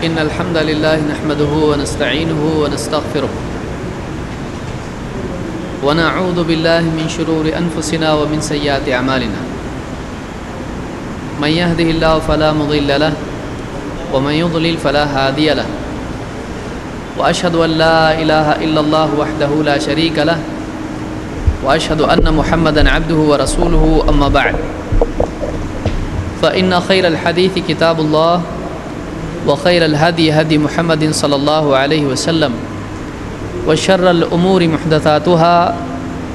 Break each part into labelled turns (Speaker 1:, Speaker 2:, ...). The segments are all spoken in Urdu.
Speaker 1: إن الحمد لله نحمده ونستعينه ونستغفره ونعوذ بالله من شرور أنفسنا ومن سيئات أعمالنا من يهده الله فلا مضل له ومن يضلل فلا هادي له وأشهد أن لا إله إلا الله وحده لا شريك له وأشهد أن محمدًا عبده ورسوله أما بعد فإن خير الحديث كتاب الله وخير الهدي هدي محمد صلى الله عليه وسلم وشر الأمور محدثاتها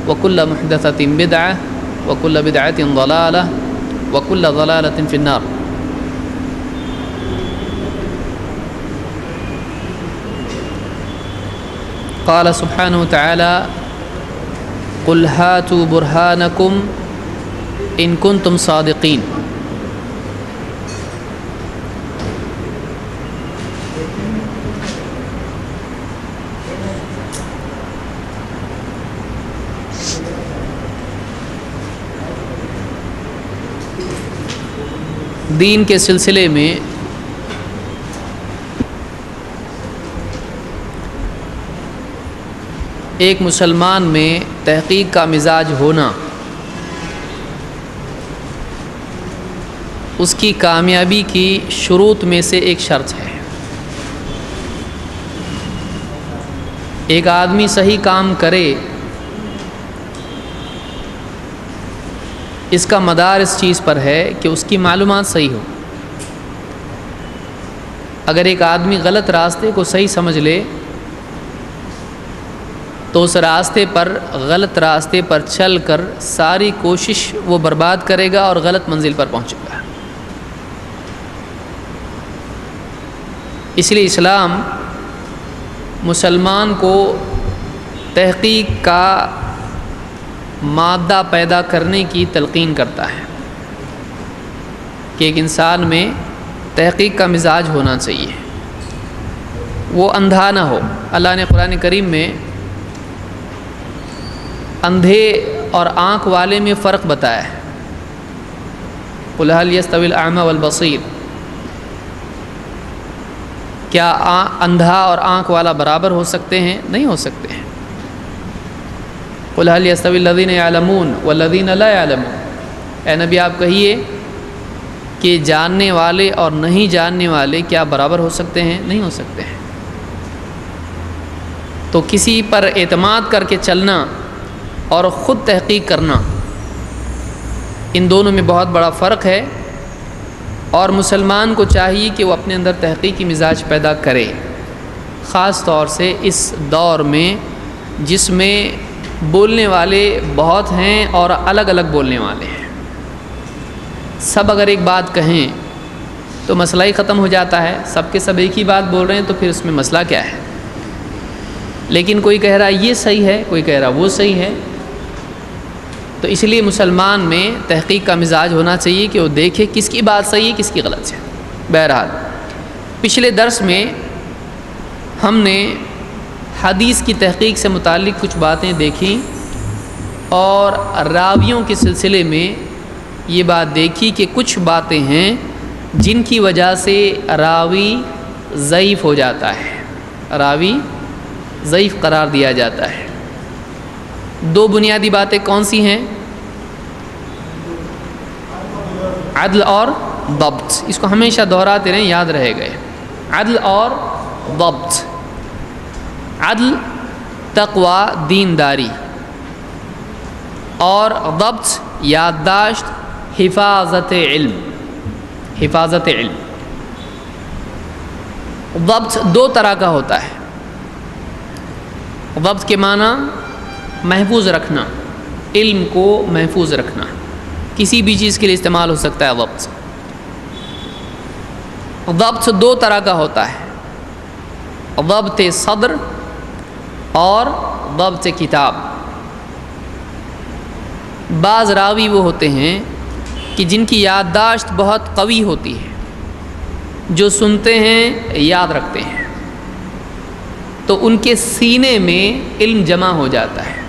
Speaker 1: وكل محدثة بدعة وكل بدعة ضلالة وكل ضلالة في النار. قال سبحانه وتعالى قل هاتوا برهانكم إن كنتم صادقين. دین کے سلسلے میں ایک مسلمان میں تحقیق کا مزاج ہونا اس کی کامیابی کی شروط میں سے ایک شرط ہے. ایک آدمی صحیح کام کرے اس کا مدار اس چیز پر ہے کہ اس کی معلومات صحیح ہو. اگر ایک آدمی غلط راستے کو صحیح سمجھ لے تو اس غلط راستے پر چل کر ساری کوشش وہ برباد کرے گا اور غلط منزل پر پہنچے گا. اس لیے اسلام مسلمان کو تحقیق کا مادہ پیدا کرنے کی تلقین کرتا ہے کہ ایک انسان میں تحقیق کا مزاج ہونا چاہیے، وہ اندھا نہ ہو. اللہ نے قرآن کریم میں اندھے اور آنکھ والے میں فرق بتایا ہے. قل هل يستوي الأعمى والبصير، کیا اندھا اور آنکھ والا برابر ہو سکتے ہیں؟ نہیں ہو سکتے ہیں. قل هل يستوي الذين يعلمون والذين لا يعلمون، اے نبی آپ کہیے کہ جاننے والے اور نہیں جاننے والے کیا برابر ہو سکتے ہیں؟ نہیں ہو سکتے ہیں. تو کسی پر اعتماد کر کے چلنا اور خود تحقیق کرنا، ان دونوں میں بہت بڑا فرق ہے. اور مسلمان کو چاہیے کہ وہ اپنے اندر تحقیقی مزاج پیدا کرے، خاص طور سے اس دور میں جس میں بولنے والے بہت ہیں اور الگ الگ بولنے والے ہیں. سب اگر ایک بات کہیں تو مسئلہ ہی ختم ہو جاتا ہے. سب کے سب ایک ہی بات بول رہے ہیں تو پھر اس میں مسئلہ کیا ہے؟ لیکن کوئی کہہ رہا ہے یہ صحیح ہے، کوئی کہہ رہا وہ صحیح ہے. تو اس لیے مسلمان میں تحقیق کا مزاج ہونا چاہیے کہ وہ دیکھے کس کی بات صحیح ہے، کس کی غلط ہے. بہرحال پچھلے درس میں ہم نے حدیث کی تحقیق سے متعلق کچھ باتیں دیکھیں اور راویوں کے سلسلے میں یہ بات دیکھی کہ کچھ باتیں ہیں جن کی وجہ سے راوی ضعیف ہو جاتا ہے، راوی ضعیف قرار دیا جاتا ہے. دو بنیادی باتیں کون سی ہیں؟ عدل اور ضبط. اس کو ہمیشہ دہراتے رہیں، یاد رہے گئے. عدل اور ضبط. عدل تقوی دینداری، اور ضبط یادداشت، حفاظت علم. حفاظت علم. ضبط دو طرح کا ہوتا ہے. ضبط کے معنی محفوظ رکھنا، علم کو محفوظ رکھنا. کسی بھی چیز کے لیے استعمال ہو سکتا ہے ضبط. ضبط دو طرح کا ہوتا ہے، ضبط صدر اور ضبط کتاب. بعض راوی وہ ہوتے ہیں کہ جن کی یادداشت بہت قوی ہوتی ہے، جو سنتے ہیں یاد رکھتے ہیں، تو ان کے سینے میں علم جمع ہو جاتا ہے.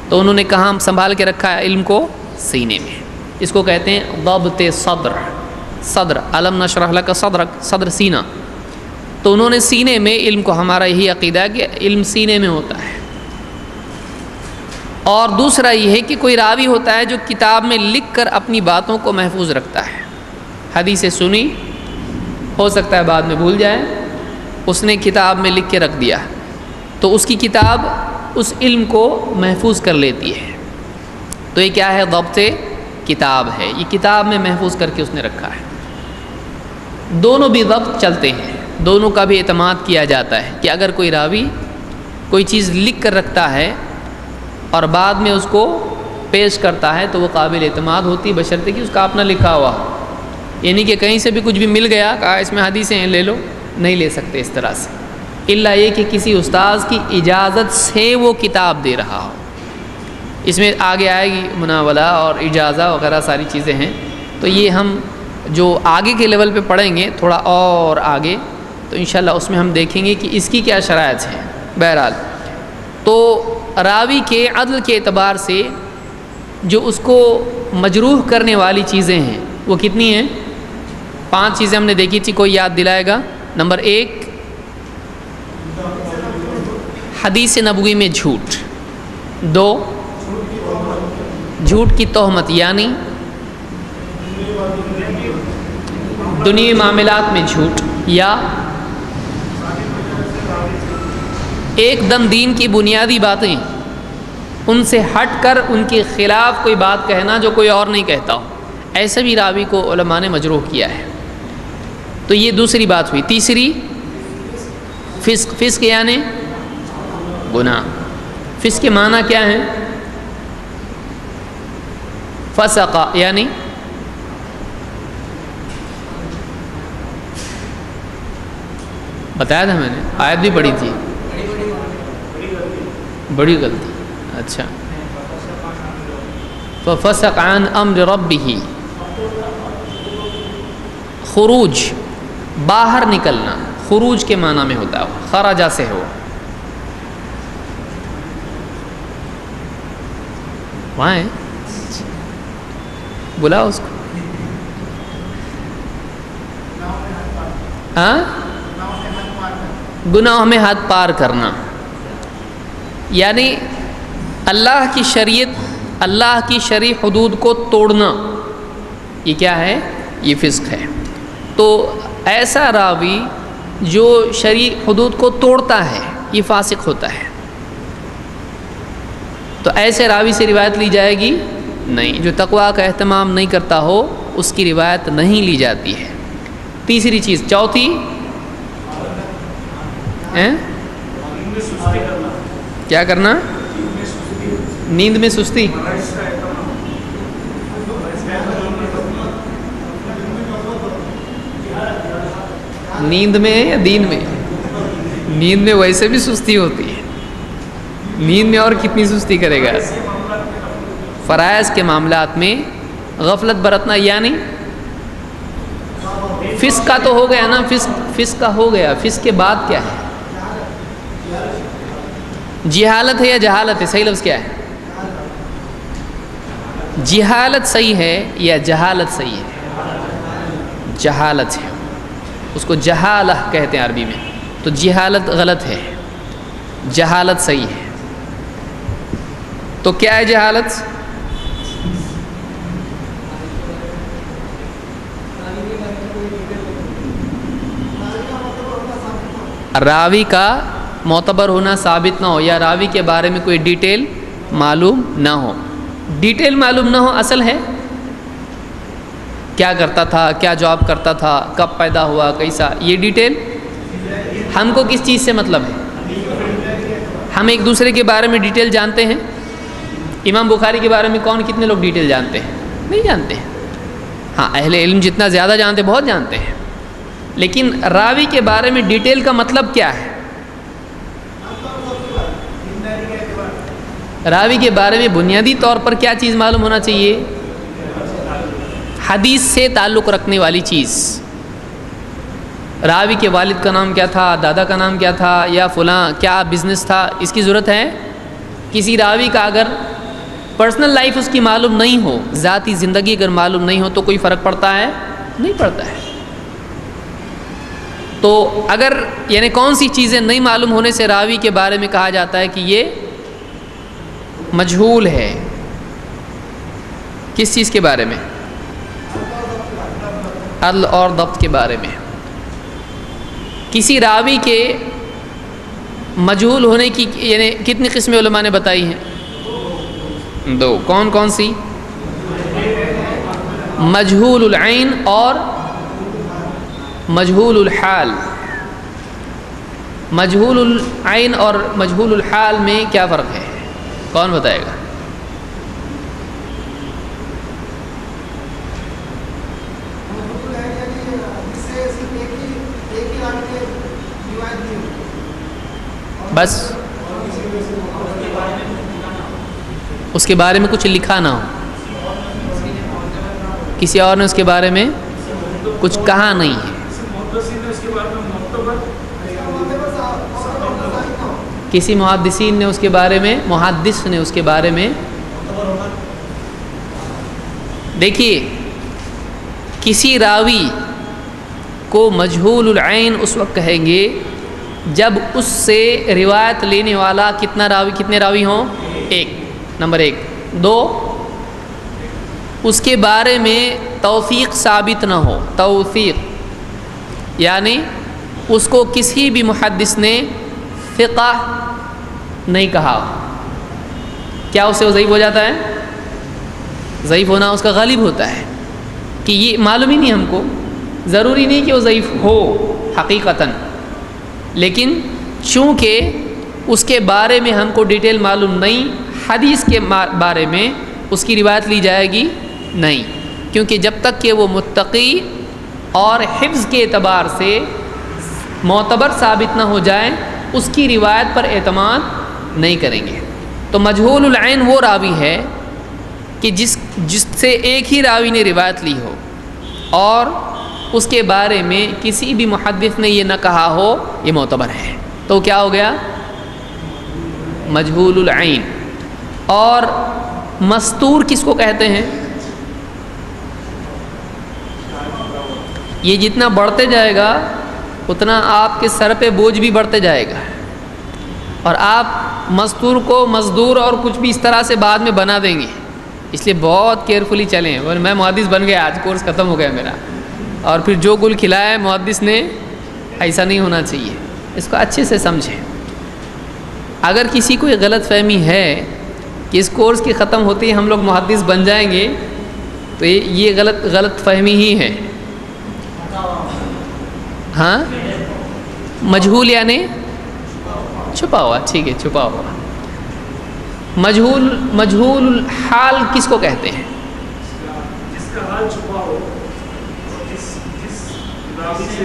Speaker 1: تو انہوں نے کہاں سنبھال کے رکھا ہے علم کو؟ سینے میں. اس کو کہتے ہیں ضبط صدر. صدر علم نشرح لک صدرک، صدر سینہ. تو انہوں نے سینے میں علم کو، ہمارا یہی عقیدہ ہے کہ علم سینے میں ہوتا ہے. اور دوسرا یہ ہے کہ کوئی راوی ہوتا ہے جو کتاب میں لکھ کر اپنی باتوں کو محفوظ رکھتا ہے. حدیث سنی، ہو سکتا ہے بعد میں بھول جائے، اس نے کتاب میں لکھ کے رکھ دیا، تو اس کی کتاب اس علم کو محفوظ کر لیتی ہے. تو یہ کیا ہے؟ ضبط کتاب ہے. یہ کتاب میں محفوظ کر کے اس نے رکھا ہے. دونوں بھی ضبط چلتے ہیں، دونوں کا بھی اعتماد کیا جاتا ہے کہ اگر کوئی راوی کوئی چیز لکھ کر رکھتا ہے اور بعد میں اس کو پیش کرتا ہے تو وہ قابل اعتماد ہوتی، بشرطے کہ اس کا اپنا لکھا ہوا ہو. یعنی کہ کہیں سے بھی کچھ بھی مل گیا، کہا اس میں حدیثیں ہیں لے لو، نہیں لے سکتے اس طرح سے، الا یہ کہ کسی استاذ کی اجازت سے وہ کتاب دے رہا ہو. اس میں آگے آئے گی مناولہ اور اجازہ وغیرہ ساری چیزیں ہیں. تو یہ ہم جو آگے کے لیول پہ پڑھیں گے تھوڑا اور آگے، تو انشاءاللہ اس میں ہم دیکھیں گے کہ اس کی کیا شرائط ہیں. بہرحال تو راوی کے عدل کے اعتبار سے جو اس کو مجروح کرنے والی چیزیں ہیں وہ کتنی ہیں؟ 5 چیزیں ہم نے دیکھی تھی، کوئی یاد دلائے گا؟ نمبر 1، حدیث نبوی میں جھوٹ. 2، جھوٹ کی تہمت، یعنی دنیوی معاملات میں جھوٹ، یا ایک دم دین کی بنیادی باتیں ان سے ہٹ کر ان کے خلاف کوئی بات کہنا جو کوئی اور نہیں کہتا ہو، ایسے بھی راوی کو علماء نے مجروح کیا ہے. تو یہ دوسری بات ہوئی. تیسری، فسق. فسق یعنی گناہ. فسق کے معنی کیا ہے؟ فسق یعنی بتایا تھا میں نے، آیت بھی پڑھی تھی، بڑی غلطی. اچھا، ففسق عن امر ربہ، خروج، باہر نکلنا، خروج کے معنی میں ہوتا ہے، خرجہ سے ہو. وہاں ہے، بلا اس کو. ہاں، گناہوں میں حد پار کرنا، یعنی اللہ کی شریعت، اللہ کی شرعی حدود کو توڑنا. یہ کیا ہے؟ یہ فسق ہے. تو ایسا راوی جو شرعی حدود کو توڑتا ہے یہ فاسق ہوتا ہے. تو ایسے راوی سے روایت لی جائے گی نہیں. جو تقویٰ کا اہتمام نہیں کرتا ہو اس کی روایت نہیں لی جاتی ہے. تیسری چیز. چوتھی، کیا کرنا؟ نیند میں سستی. نیند میں یا دین میں؟ نیند میں ویسے بھی سستی ہوتی ہے، نیند میں اور کتنی سستی کرے گا. فرائض کے معاملات میں غفلت برتنا، یعنی فسق کا تو ہو گیا نا، فسق کا ہو گیا. فسق کے بعد کیا ہے؟ جہالت ہے یا جہالت ہے؟ صحیح لفظ کیا ہے؟ جہالت صحیح ہے یا جہالت صحیح ہے؟ جہالت ہے، اس کو جہالہ کہتے ہیں عربی میں. تو جہالت غلط ہے، جہالت صحیح ہے. تو کیا ہے جہالت؟ راوی کا معتبر ہونا ثابت نہ ہو، یا راوی کے بارے میں کوئی ڈیٹیل معلوم نہ ہو. ڈیٹیل معلوم نہ ہو اصل ہے کیا کرتا تھا، کیا جاب کرتا تھا، کب پیدا ہوا، کیسا، یہ ڈیٹیل. ہم کو کس چیز سے مطلب ہے؟ ہم ایک دوسرے کے بارے میں ڈیٹیل جانتے ہیں. امام بخاری کے بارے میں کتنے لوگ ڈیٹیل جانتے ہیں؟ نہیں جانتے ہیں. ہاں، اہل علم جتنا زیادہ جانتے بہت جانتے ہیں، لیکن راوی کے بارے میں ڈیٹیل کا مطلب کیا ہے؟ راوی کے بارے میں بنیادی طور پر کیا چیز معلوم ہونا چاہیے؟ حدیث سے تعلق رکھنے والی چیز. راوی کے والد کا نام کیا تھا، دادا کا نام کیا تھا، یا فلاں کیا بزنس تھا، اس کی ضرورت ہے؟ کسی راوی کا اگر پرسنل لائف اس کی معلوم نہیں ہو، ذاتی زندگی اگر معلوم نہیں ہو تو کوئی فرق پڑتا ہے؟ نہیں پڑتا ہے. تو اگر یعنی کون سی چیزیں نہیں معلوم ہونے سے راوی کے بارے میں کہا جاتا ہے کہ یہ مجہول ہے؟ کس چیز کے بارے میں؟ عدل اور ضبط کے بارے میں. کسی راوی کے مجہول ہونے کی یعنی کتنی قسمیں علماء نے بتائی ہیں؟ 2. کون کون سی؟ مجہول العین اور مجہول الحال. مجہول العین اور مجہول الحال میں کیا فرق ہے؟ کون بتائے گا؟ بس اس کے بارے میں کچھ لکھا نہ ہو، کسی اور نے اس کے بارے میں کچھ کہا نہیں ہے، کسی محدثین نے اس کے بارے میں محدث نے اس کے بارے میں. دیکھیے کسی راوی کو مجہول العین اس وقت کہیں گے جب اس سے روایت لینے والا کتنے راوی ہوں؟ 1 نمبر 1. 2 اس کے بارے میں توثیق ثابت نہ ہو. توثیق یعنی اس کو کسی بھی محدث نے ثقہ نہیں کہا. کیا اس سے وہ ضعیف ہو جاتا ہے؟ ضعیف ہونا اس کا غالب ہوتا ہے کہ یہ معلوم ہی نہیں ہم کو. ضروری نہیں کہ وہ ضعیف ہو حقیقتاً، لیکن چونکہ اس کے بارے میں ہم کو ڈیٹیل معلوم نہیں، حدیث کے بارے میں اس کی روایت لی جائے گی نہیں، کیونکہ جب تک کہ وہ متقی اور حفظ کے اعتبار سے معتبر ثابت نہ ہو جائے اس کی روایت پر اعتماد نہیں کریں گے. تو مجہول العین وہ راوی ہے کہ جس سے ایک ہی راوی نے روایت لی ہو اور اس کے بارے میں کسی بھی محدث نے یہ نہ کہا ہو یہ معتبر ہے. تو کیا ہو گیا؟ مجہول العین. اور مستور کس کو کہتے ہیں؟ یہ جتنا بڑھتے جائے گا اتنا آپ کے سر پہ بوجھ بھی بڑھتے جائے گا، اور آپ مستور کو مزدور اور کچھ بھی اس طرح سے بعد میں بنا دیں گے. اس لیے بہت کیئرفلی چلیں. میں محدث بن گیا، آج کورس ختم ہو گیا میرا، اور پھر جو گل کھلایا ہے محدث نے، ایسا نہیں ہونا چاہیے. اس کو اچھے سے سمجھیں. اگر کسی کو یہ غلط فہمی ہے کہ اس کورس کی ختم ہوتے ہی ہم لوگ محدث بن جائیں گے تو یہ غلط فہمی ہی ہے. ہاں مجہول یعنی چھپا ہوا. ٹھیک ہے، چھپا ہوا. مجہول الحال کس کو کہتے ہیں؟
Speaker 2: جس کا حال چھپا ہو، جس راوی سے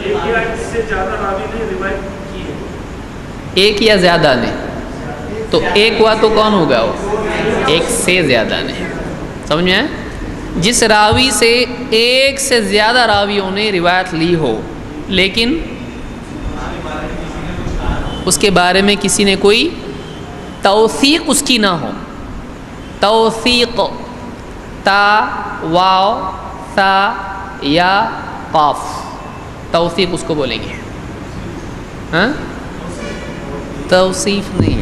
Speaker 2: ایک یا اس سے زیادہ راوی نے روایت کی ہے.
Speaker 1: ایک یا زیادہ نے، تو ایک ہوا تو کون ہوگا؟ وہ ایک سے زیادہ نے. سمجھ میں آئے؟ جس راوی سے ایک سے زیادہ راویوں نے روایت لی ہو لیکن اس کے بارے میں کسی نے کوئی توثیق اس کی نہ ہو. توثیق تا واو ثا یا قاف، توثیق اس کو بولیں گے. ہاں توصیف نہیں،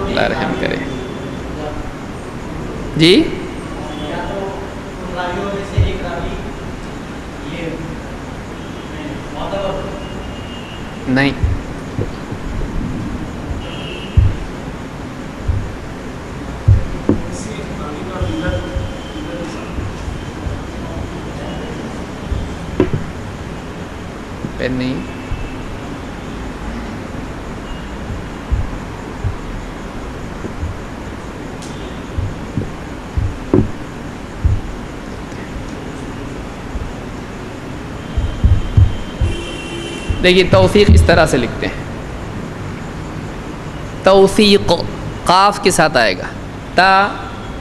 Speaker 1: اللہ رحم کرے. جی نہیں، پین نہیں. دیکھیے توثیق اس طرح سے لکھتے ہیں. توثیق قاف کے ساتھ آئے گا، تا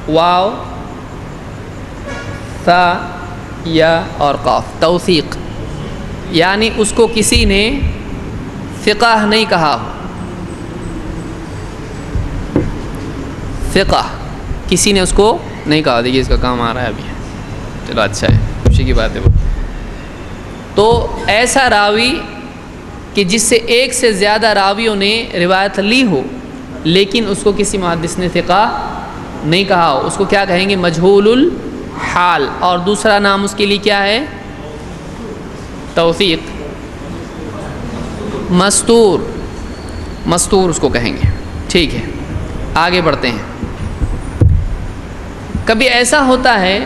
Speaker 1: واو ثا یا اور قاف. توثیق یعنی اس کو کسی نے فقہ نہیں کہا ہو. فقہ کسی نے اس کو نہیں کہا. دیکھیے اس کا کام آ رہا ہے ابھی. چلو اچھا ہے، خوشی کی بات ہے وہ. تو ایسا راوی کہ جس سے ایک سے زیادہ راویوں نے روایت لی ہو لیکن اس کو کسی محدث نے ثقہ نہیں کہا ہو، اس کو کیا کہیں گے؟ مجہول الحال. اور دوسرا نام اس کے لیے کیا ہے؟ توثیق. مستور، مستور اس کو کہیں گے. ٹھیک ہے، آگے بڑھتے ہیں. کبھی ایسا ہوتا ہے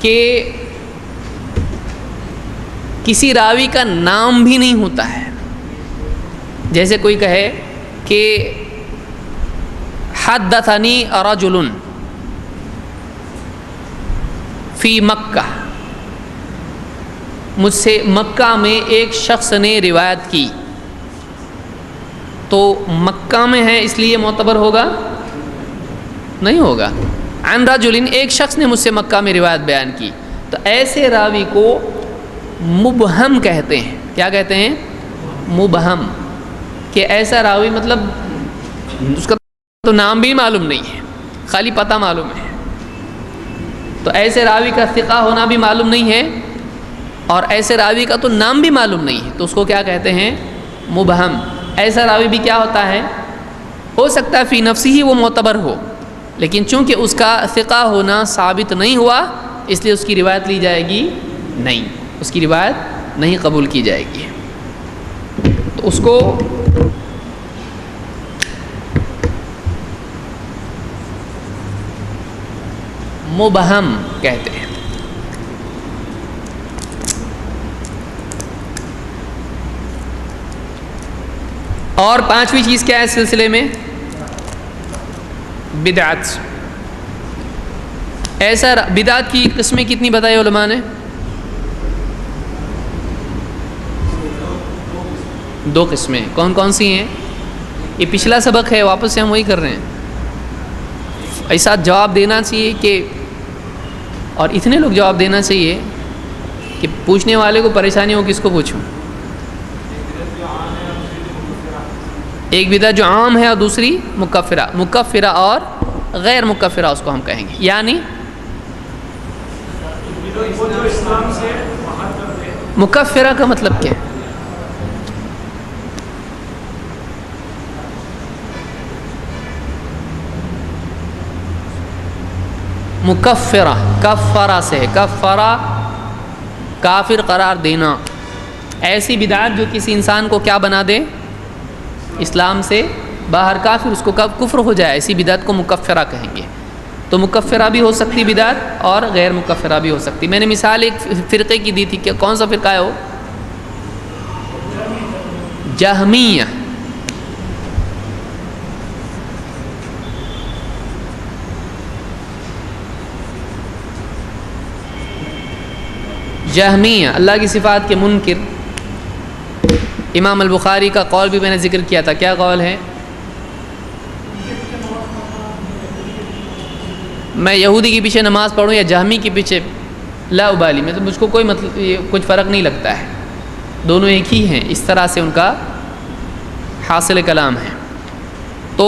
Speaker 1: کہ کسی راوی کا نام بھی نہیں ہوتا ہے. جیسے کوئی کہے کہ حدثنی رجل فی مکہ، مجھ سے مکہ میں ایک شخص نے روایت کی. تو مکہ میں ہے اس لیے معتبر ہوگا؟ نہیں ہوگا. عن رجل، ایک شخص نے مجھ سے مکہ میں روایت بیان کی. تو ایسے راوی کو مبہم کہتے ہیں. کیا کہتے ہیں؟ مبہم. کہ ایسا راوی مطلب اس کا تو نام بھی معلوم نہیں ہے، خالی پتہ معلوم ہے. تو ایسے راوی کا ثقہ ہونا بھی معلوم نہیں ہے اور ایسے راوی کا تو نام بھی معلوم نہیں ہے، تو اس کو کیا کہتے ہیں؟ مبہم. ایسا راوی بھی کیا ہوتا ہے؟ ہو سکتا ہے فی نفسی ہی وہ معتبر ہو، لیکن چونکہ اس کا ثقہ ہونا ثابت نہیں ہوا اس لیے اس کی روایت لی جائے گی نہیں، اس کی روایت نہیں قبول کی جائے گی. تو اس کو مبہم کہتے ہیں. اور پانچویں چیز کیا ہے اس سلسلے میں؟ بدعت. ایسا بدعت کی قسمیں کتنی بتائی علماء نے؟ دو قسمیں. کون کون سی ہیں؟ یہ پچھلا سبق ہے، واپس سے ہم وہی کر رہے ہیں. ایسا جواب دینا چاہیے کہ، اور اتنے لوگ جواب دینا چاہیے کہ پوچھنے والے کو پریشانی ہو کس کو پوچھوں. ایک بدعت جو عام ہے اور دوسری مکفرہ. مکفرہ اور غیر مکفرہ اس کو ہم کہیں گے. یعنی مکفرہ کا مطلب کیا ہے؟ مکفرہ کفرہ سے، کفرہ کافر قرار دینا. ایسی بدعت جو کسی انسان کو کیا بنا دے؟ اسلام سے باہر، کافر، اس کو کفر ہو جائے، ایسی بدعت کو مکفرہ کہیں گے. تو مکفرہ بھی ہو سکتی بدعت اور غیر مکفرہ بھی ہو سکتی. میں نے مثال ایک فرقے کی دی تھی کہ کون سا فرقہ ہے وہ؟ جہمیہ. جہمیہ اللہ کی صفات کے منکر. امام البخاری کا قول بھی میں نے ذکر کیا تھا. کیا قول ہے؟ میں یہودی کے پیچھے نماز پڑھوں یا جہمی کے پیچھے لا ابالی، میں تو مجھ کو کوئی مطلب کچھ فرق نہیں لگتا ہے، دونوں ایک ہی ہیں. اس طرح سے ان کا حاصل کلام ہے. تو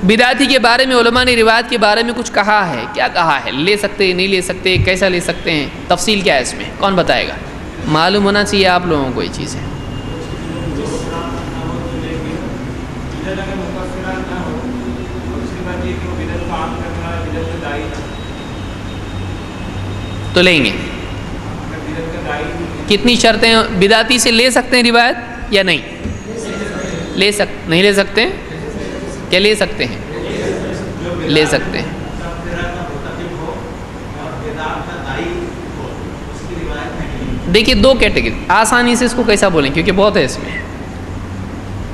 Speaker 1: بدعتی کے بارے میں علماء نے روایت کے بارے میں کچھ کہا ہے. کیا کہا ہے؟ لے سکتے، نہیں لے سکتے، کیسا لے سکتے ہیں، تفصیل کیا ہے اس میں؟ کون بتائے گا؟ معلوم ہونا چاہیے آپ لوگوں کو یہ چیز ہے. تو لیں گے. کتنی شرطیں بدعتی سے لے سکتے ہیں روایت یا نہیں؟ نہیں لے سکتے؟ کیا لے سکتے ہیں؟ لے سکتے ہیں. دیکھیے دو کیٹیگری، آسانی سے اس کو کیسا بولیں کیونکہ بہت ہے اس میں.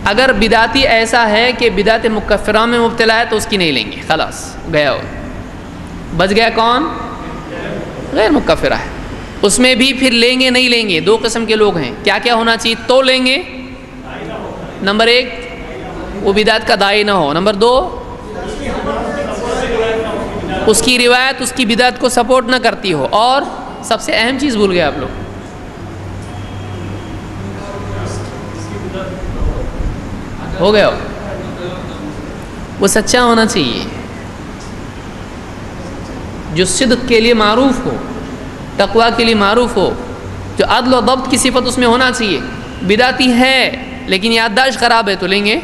Speaker 1: اگر بدعتی ایسا ہے کہ بدعت مکفرہ میں مبتلا ہے تو اس کی نہیں لیں گے، خلاص گیا ہو. بچ گیا کون؟ غیر مکفرہ ہے. اس میں بھی پھر لیں گے نہیں لیں گے. دو قسم کے لوگ ہیں. کیا کیا ہونا چاہیے؟ تو لیں گے، نمبر ایک وہ بدعت کا داعی نہ ہو، نمبر دو اس کی روایت اس کی بدعت کو سپورٹ نہ کرتی ہو، اور سب سے اہم چیز بھول گئے آپ لوگ، ہو گیا وہ سچا ہونا چاہیے، جو صدق کے لیے معروف ہو، تقوی کے لیے معروف ہو، جو عدل و ضبط کی صفت اس میں ہونا چاہیے. بدعتی ہے لیکن یادداشت خراب ہے تو لیں گے,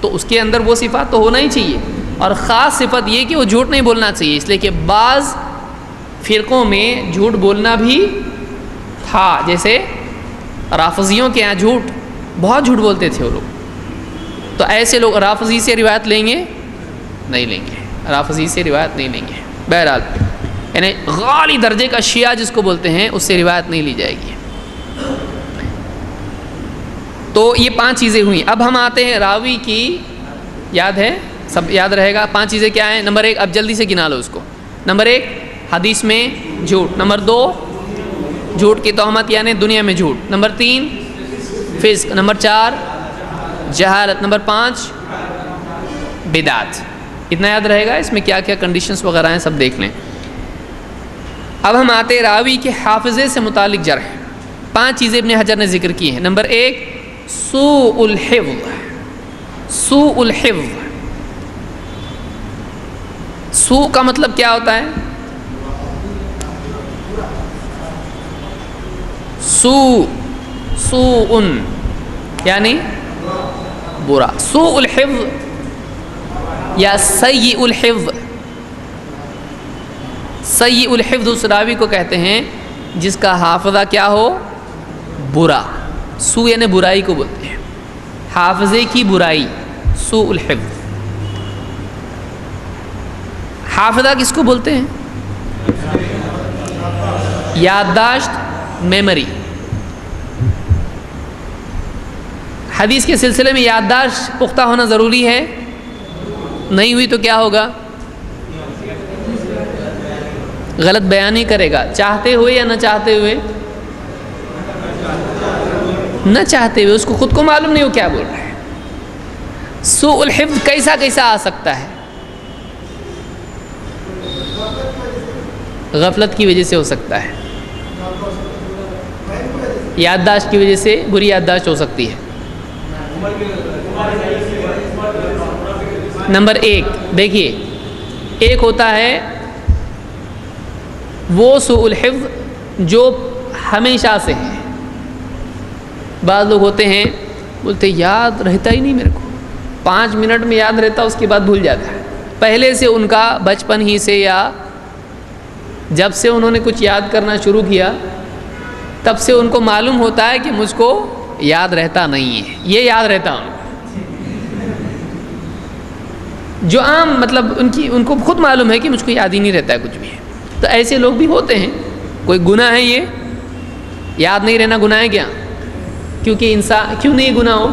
Speaker 1: تو اس کے اندر وہ صفات تو ہونا ہی چاہیے. اور خاص صفت یہ کہ وہ جھوٹ نہیں بولنا چاہیے, اس لیے کہ بعض فرقوں میں جھوٹ بولنا بھی تھا. جیسے رافضیوں کے یہاں بہت جھوٹ بولتے تھے وہ لوگ. تو ایسے لوگ رافضی سے روایت لیں گے؟ نہیں لیں گے, رافضی سے روایت نہیں لیں گے. بہرحال یعنی غالی درجے کا شیعہ جس کو بولتے ہیں اس سے روایت نہیں لی جائے گی. تو یہ 5 چیزیں ہوئیں. اب ہم آتے ہیں راوی کی, یاد ہے سب یاد رہے گا. 5 چیزیں کیا ہیں؟ نمبر 1, اب جلدی سے گنا لو اس کو. نمبر 1 حدیث میں جھوٹ. نمبر 2 جھوٹ کی تہمت یعنی دنیا میں جھوٹ. نمبر 3 فسق. نمبر 4 جہالت. نمبر 5 بدعت. اتنا یاد رہے گا. اس میں کیا کیا کنڈیشنز وغیرہ ہیں سب دیکھ لیں. اب ہم آتے راوی کے حافظے سے متعلق جرح. 5 چیزیں ابن حجر نے ذکر کی ہیں. نمبر 1 سوء الحفظ. سوء الحفظ, سوء کا مطلب کیا ہوتا ہے؟ سوء یعنی برا. سوء الحفظ یا سیء الحفظ. سیء الحفظ اس راوی کو کہتے ہیں جس کا حافظہ کیا ہو؟ برا. سوء یعنی برائی کو بولتے ہیں, حافظے کی برائی. سوء الحفظ. حافظہ کس کو بولتے ہیں؟ یادداشت, میموری. حدیث کے سلسلے میں یادداشت پختہ ہونا ضروری ہے. نہیں ہوئی تو کیا ہوگا؟ غلط بیانی کرے گا, چاہتے ہوئے یا نہ چاہتے ہوئے. نہ چاہتے ہوئے, اس کو خود کو معلوم نہیں ہو کیا بول رہا ہے. سوء الحفظ کیسا کیسا آ سکتا ہے؟ غفلت کی وجہ سے ہو سکتا ہے, یادداشت کی وجہ سے بری یادداشت ہو سکتی ہے. نمبر 1 دیکھیے, ایک ہوتا ہے وہ سوء الحفظ جو ہمیشہ سے ہے. بعض لوگ ہوتے ہیں بولتے یاد رہتا ہی نہیں میرے کو, 5 منٹ میں یاد رہتا, اس کے بعد بھول جاتا ہے. پہلے سے ان کا بچپن ہی سے یا جب سے انہوں نے کچھ یاد کرنا شروع کیا تب سے ان کو معلوم ہوتا ہے کہ مجھ کو یاد رہتا نہیں ہے. یہ یاد رہتا ان کو, جو عام مطلب ان کو خود معلوم ہے کہ مجھ کو یاد ہی نہیں رہتا ہے کچھ بھی. تو ایسے لوگ بھی ہوتے ہیں. کوئی گناہ ہے یہ؟ یاد نہیں رہنا گناہ ہے کیا؟ کیونکہ انسان کیوں نہیں گناہ ہو؟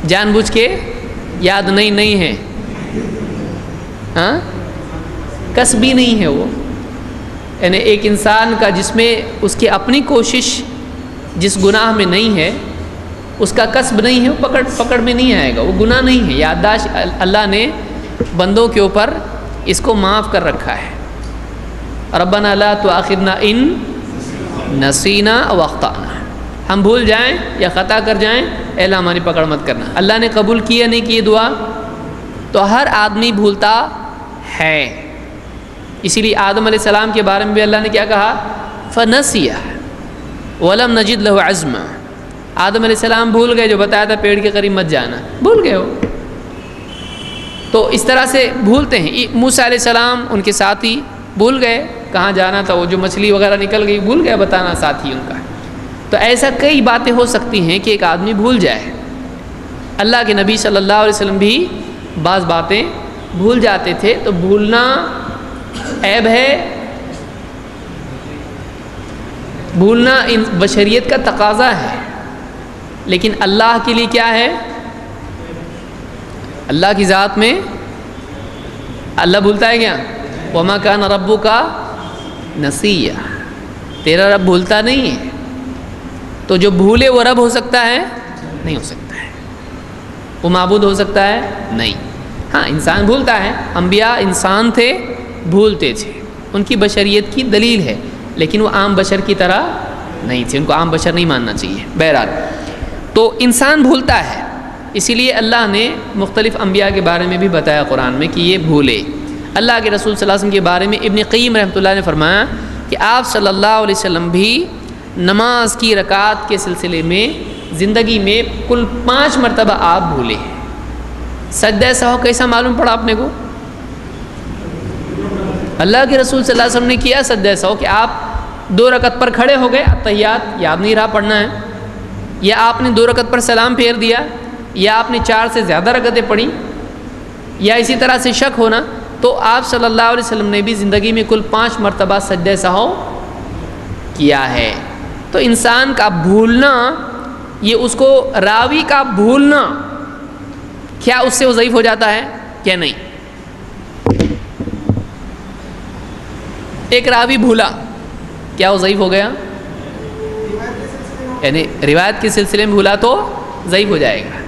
Speaker 1: جان بوجھ کے یاد نہیں ہے, ہاں کسبی نہیں ہے وہ. یعنی ایک انسان کا جس میں اس کی اپنی کوشش جس گناہ میں نہیں ہے, اس کا کسب نہیں ہے, وہ پکڑ میں نہیں آئے گا, وہ گناہ نہیں ہے. یادداشت اللہ نے بندوں کے اوپر اس کو معاف کر رکھا ہے. ربنا لا تؤاخذنا ان نسینا او اخطانا, ہم بھول جائیں یا خطا کر جائیں, اے اللہ ہماری پکڑ مت کرنا. اللہ نے قبول کی یا نہیں کی دعا؟ تو ہر آدمی بھولتا ہے. اسی لیے آدم علیہ السلام کے بارے میں بھی اللہ نے کیا کہا؟ فنسیہ ولم نجد لہ عزما. آدم علیہ السلام بھول گئے, جو بتایا تھا پیڑ کے قریب مت جانا, بھول گئے ہو. تو اس طرح سے بھولتے ہیں. موسیٰ علیہ السلام ان کے ساتھی بھول گئے کہاں جانا تھا, وہ جو مچھلی وغیرہ نکل گئی بھول گئے بتانا ساتھی ان کا. تو ایسا کئی باتیں ہو سکتی ہیں کہ ایک آدمی بھول جائے. اللہ کے نبی صلی اللہ علیہ وسلم بھی بعض باتیں بھول جاتے تھے. تو بھولنا عیب ہے, بھولنا ان بشریت کا تقاضا ہے. لیکن اللہ کے لیے کیا ہے؟ اللہ کی ذات میں اللہ بھولتا ہے کیا؟ وما کان ربک نسیہ, تیرا رب بھولتا نہیں ہے. تو جو بھولے وہ رب ہو سکتا ہے؟ نہیں ہو سکتا ہے. وہ معبود ہو سکتا ہے؟ نہیں. ہاں انسان بھولتا ہے, انبیاء انسان تھے, بھولتے تھے, ان کی بشریت کی دلیل ہے, لیکن وہ عام بشر کی طرح نہیں تھے, ان کو عام بشر نہیں ماننا چاہیے. بہرحال تو انسان بھولتا ہے, اسی لیے اللہ نے مختلف انبیاء کے بارے میں بھی بتایا قرآن میں کہ یہ بھولے. اللہ کے رسول صلی اللہ علیہ وسلم کے بارے میں ابن قیم رحمۃ اللہ نے فرمایا کہ آپ صلی اللہ علیہ وسلم بھی نماز کی رکعات کے سلسلے میں زندگی میں کل 5 مرتبہ آپ بھولے ہیں۔ سجدہ سہو کیسا معلوم پڑا آپ نے کو؟ اللہ کے رسول صلی اللہ علیہ وسلم نے کیا سجدہ سہو کہ آپ 2 رکعت پر کھڑے ہو گئے، اتحیات یاد نہیں رہا پڑھنا ہے، یا آپ نے 2 رکعت پر سلام پھیر دیا، یا آپ نے 4 سے زیادہ رکعتیں پڑھی، یا اسی طرح سے شک ہونا، تو آپ صلی اللہ علیہ وسلم نے بھی زندگی میں کل 5 مرتبہ سجدہ سہو کیا ہے۔ تو انسان کا بھولنا، یہ اس کو راوی کا بھولنا، کیا اس سے وہ ضعیف ہو جاتا ہے کیا نہیں؟ ایک راوی بھولا، کیا وہ ضعیف ہو گیا؟ یعنی روایت کے سلسلے میں بھولا تو ضعیف ہو جائے گا،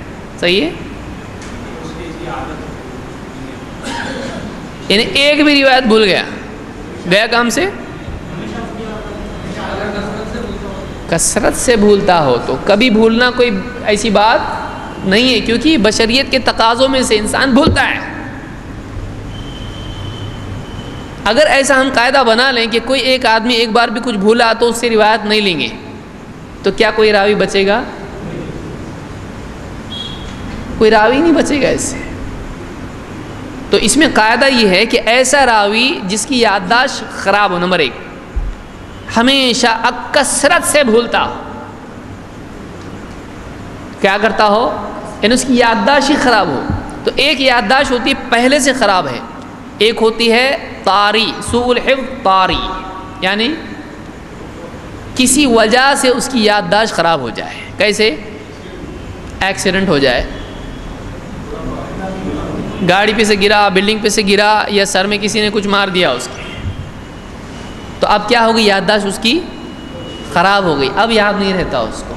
Speaker 1: صحیح ہے؟ یعنی ایک بھی روایت بھول گیا کام سے، کثرت سے بھولتا ہو تو کبھی بھولنا کوئی ایسی بات نہیں ہے، کیونکہ بشریت کے تقاضوں میں سے انسان بھولتا ہے۔ اگر ایسا ہم قاعدہ بنا لیں کہ کوئی ایک آدمی ایک بار بھی کچھ بھولا تو اس سے روایت نہیں لیں گے، تو کیا کوئی راوی بچے گا؟ کوئی راوی نہیں بچے گا اس سے۔ تو اس میں قاعدہ یہ ہے کہ ایسا راوی جس کی یادداشت خراب ہو، نمبر 1، ہمیشہ کثرت سے بھولتا ہو، کیا کرتا ہو؟ یعنی اس کی یادداشت ہی خراب ہو۔ تو ایک یادداشت ہوتی ہے پہلے سے خراب ہے، ایک ہوتی ہے طاری، سوء الحفظ طاری، یعنی کسی وجہ سے اس کی یادداشت خراب ہو جائے۔ کیسے؟ ایکسیڈنٹ ہو جائے، گاڑی پہ سے گرا، بلڈنگ پہ سے گرا، یا سر میں کسی نے کچھ مار دیا اس کے، تو اب کیا ہوگی؟ یادداشت اس کی خراب ہو گئی، اب یاد نہیں رہتا اس کو۔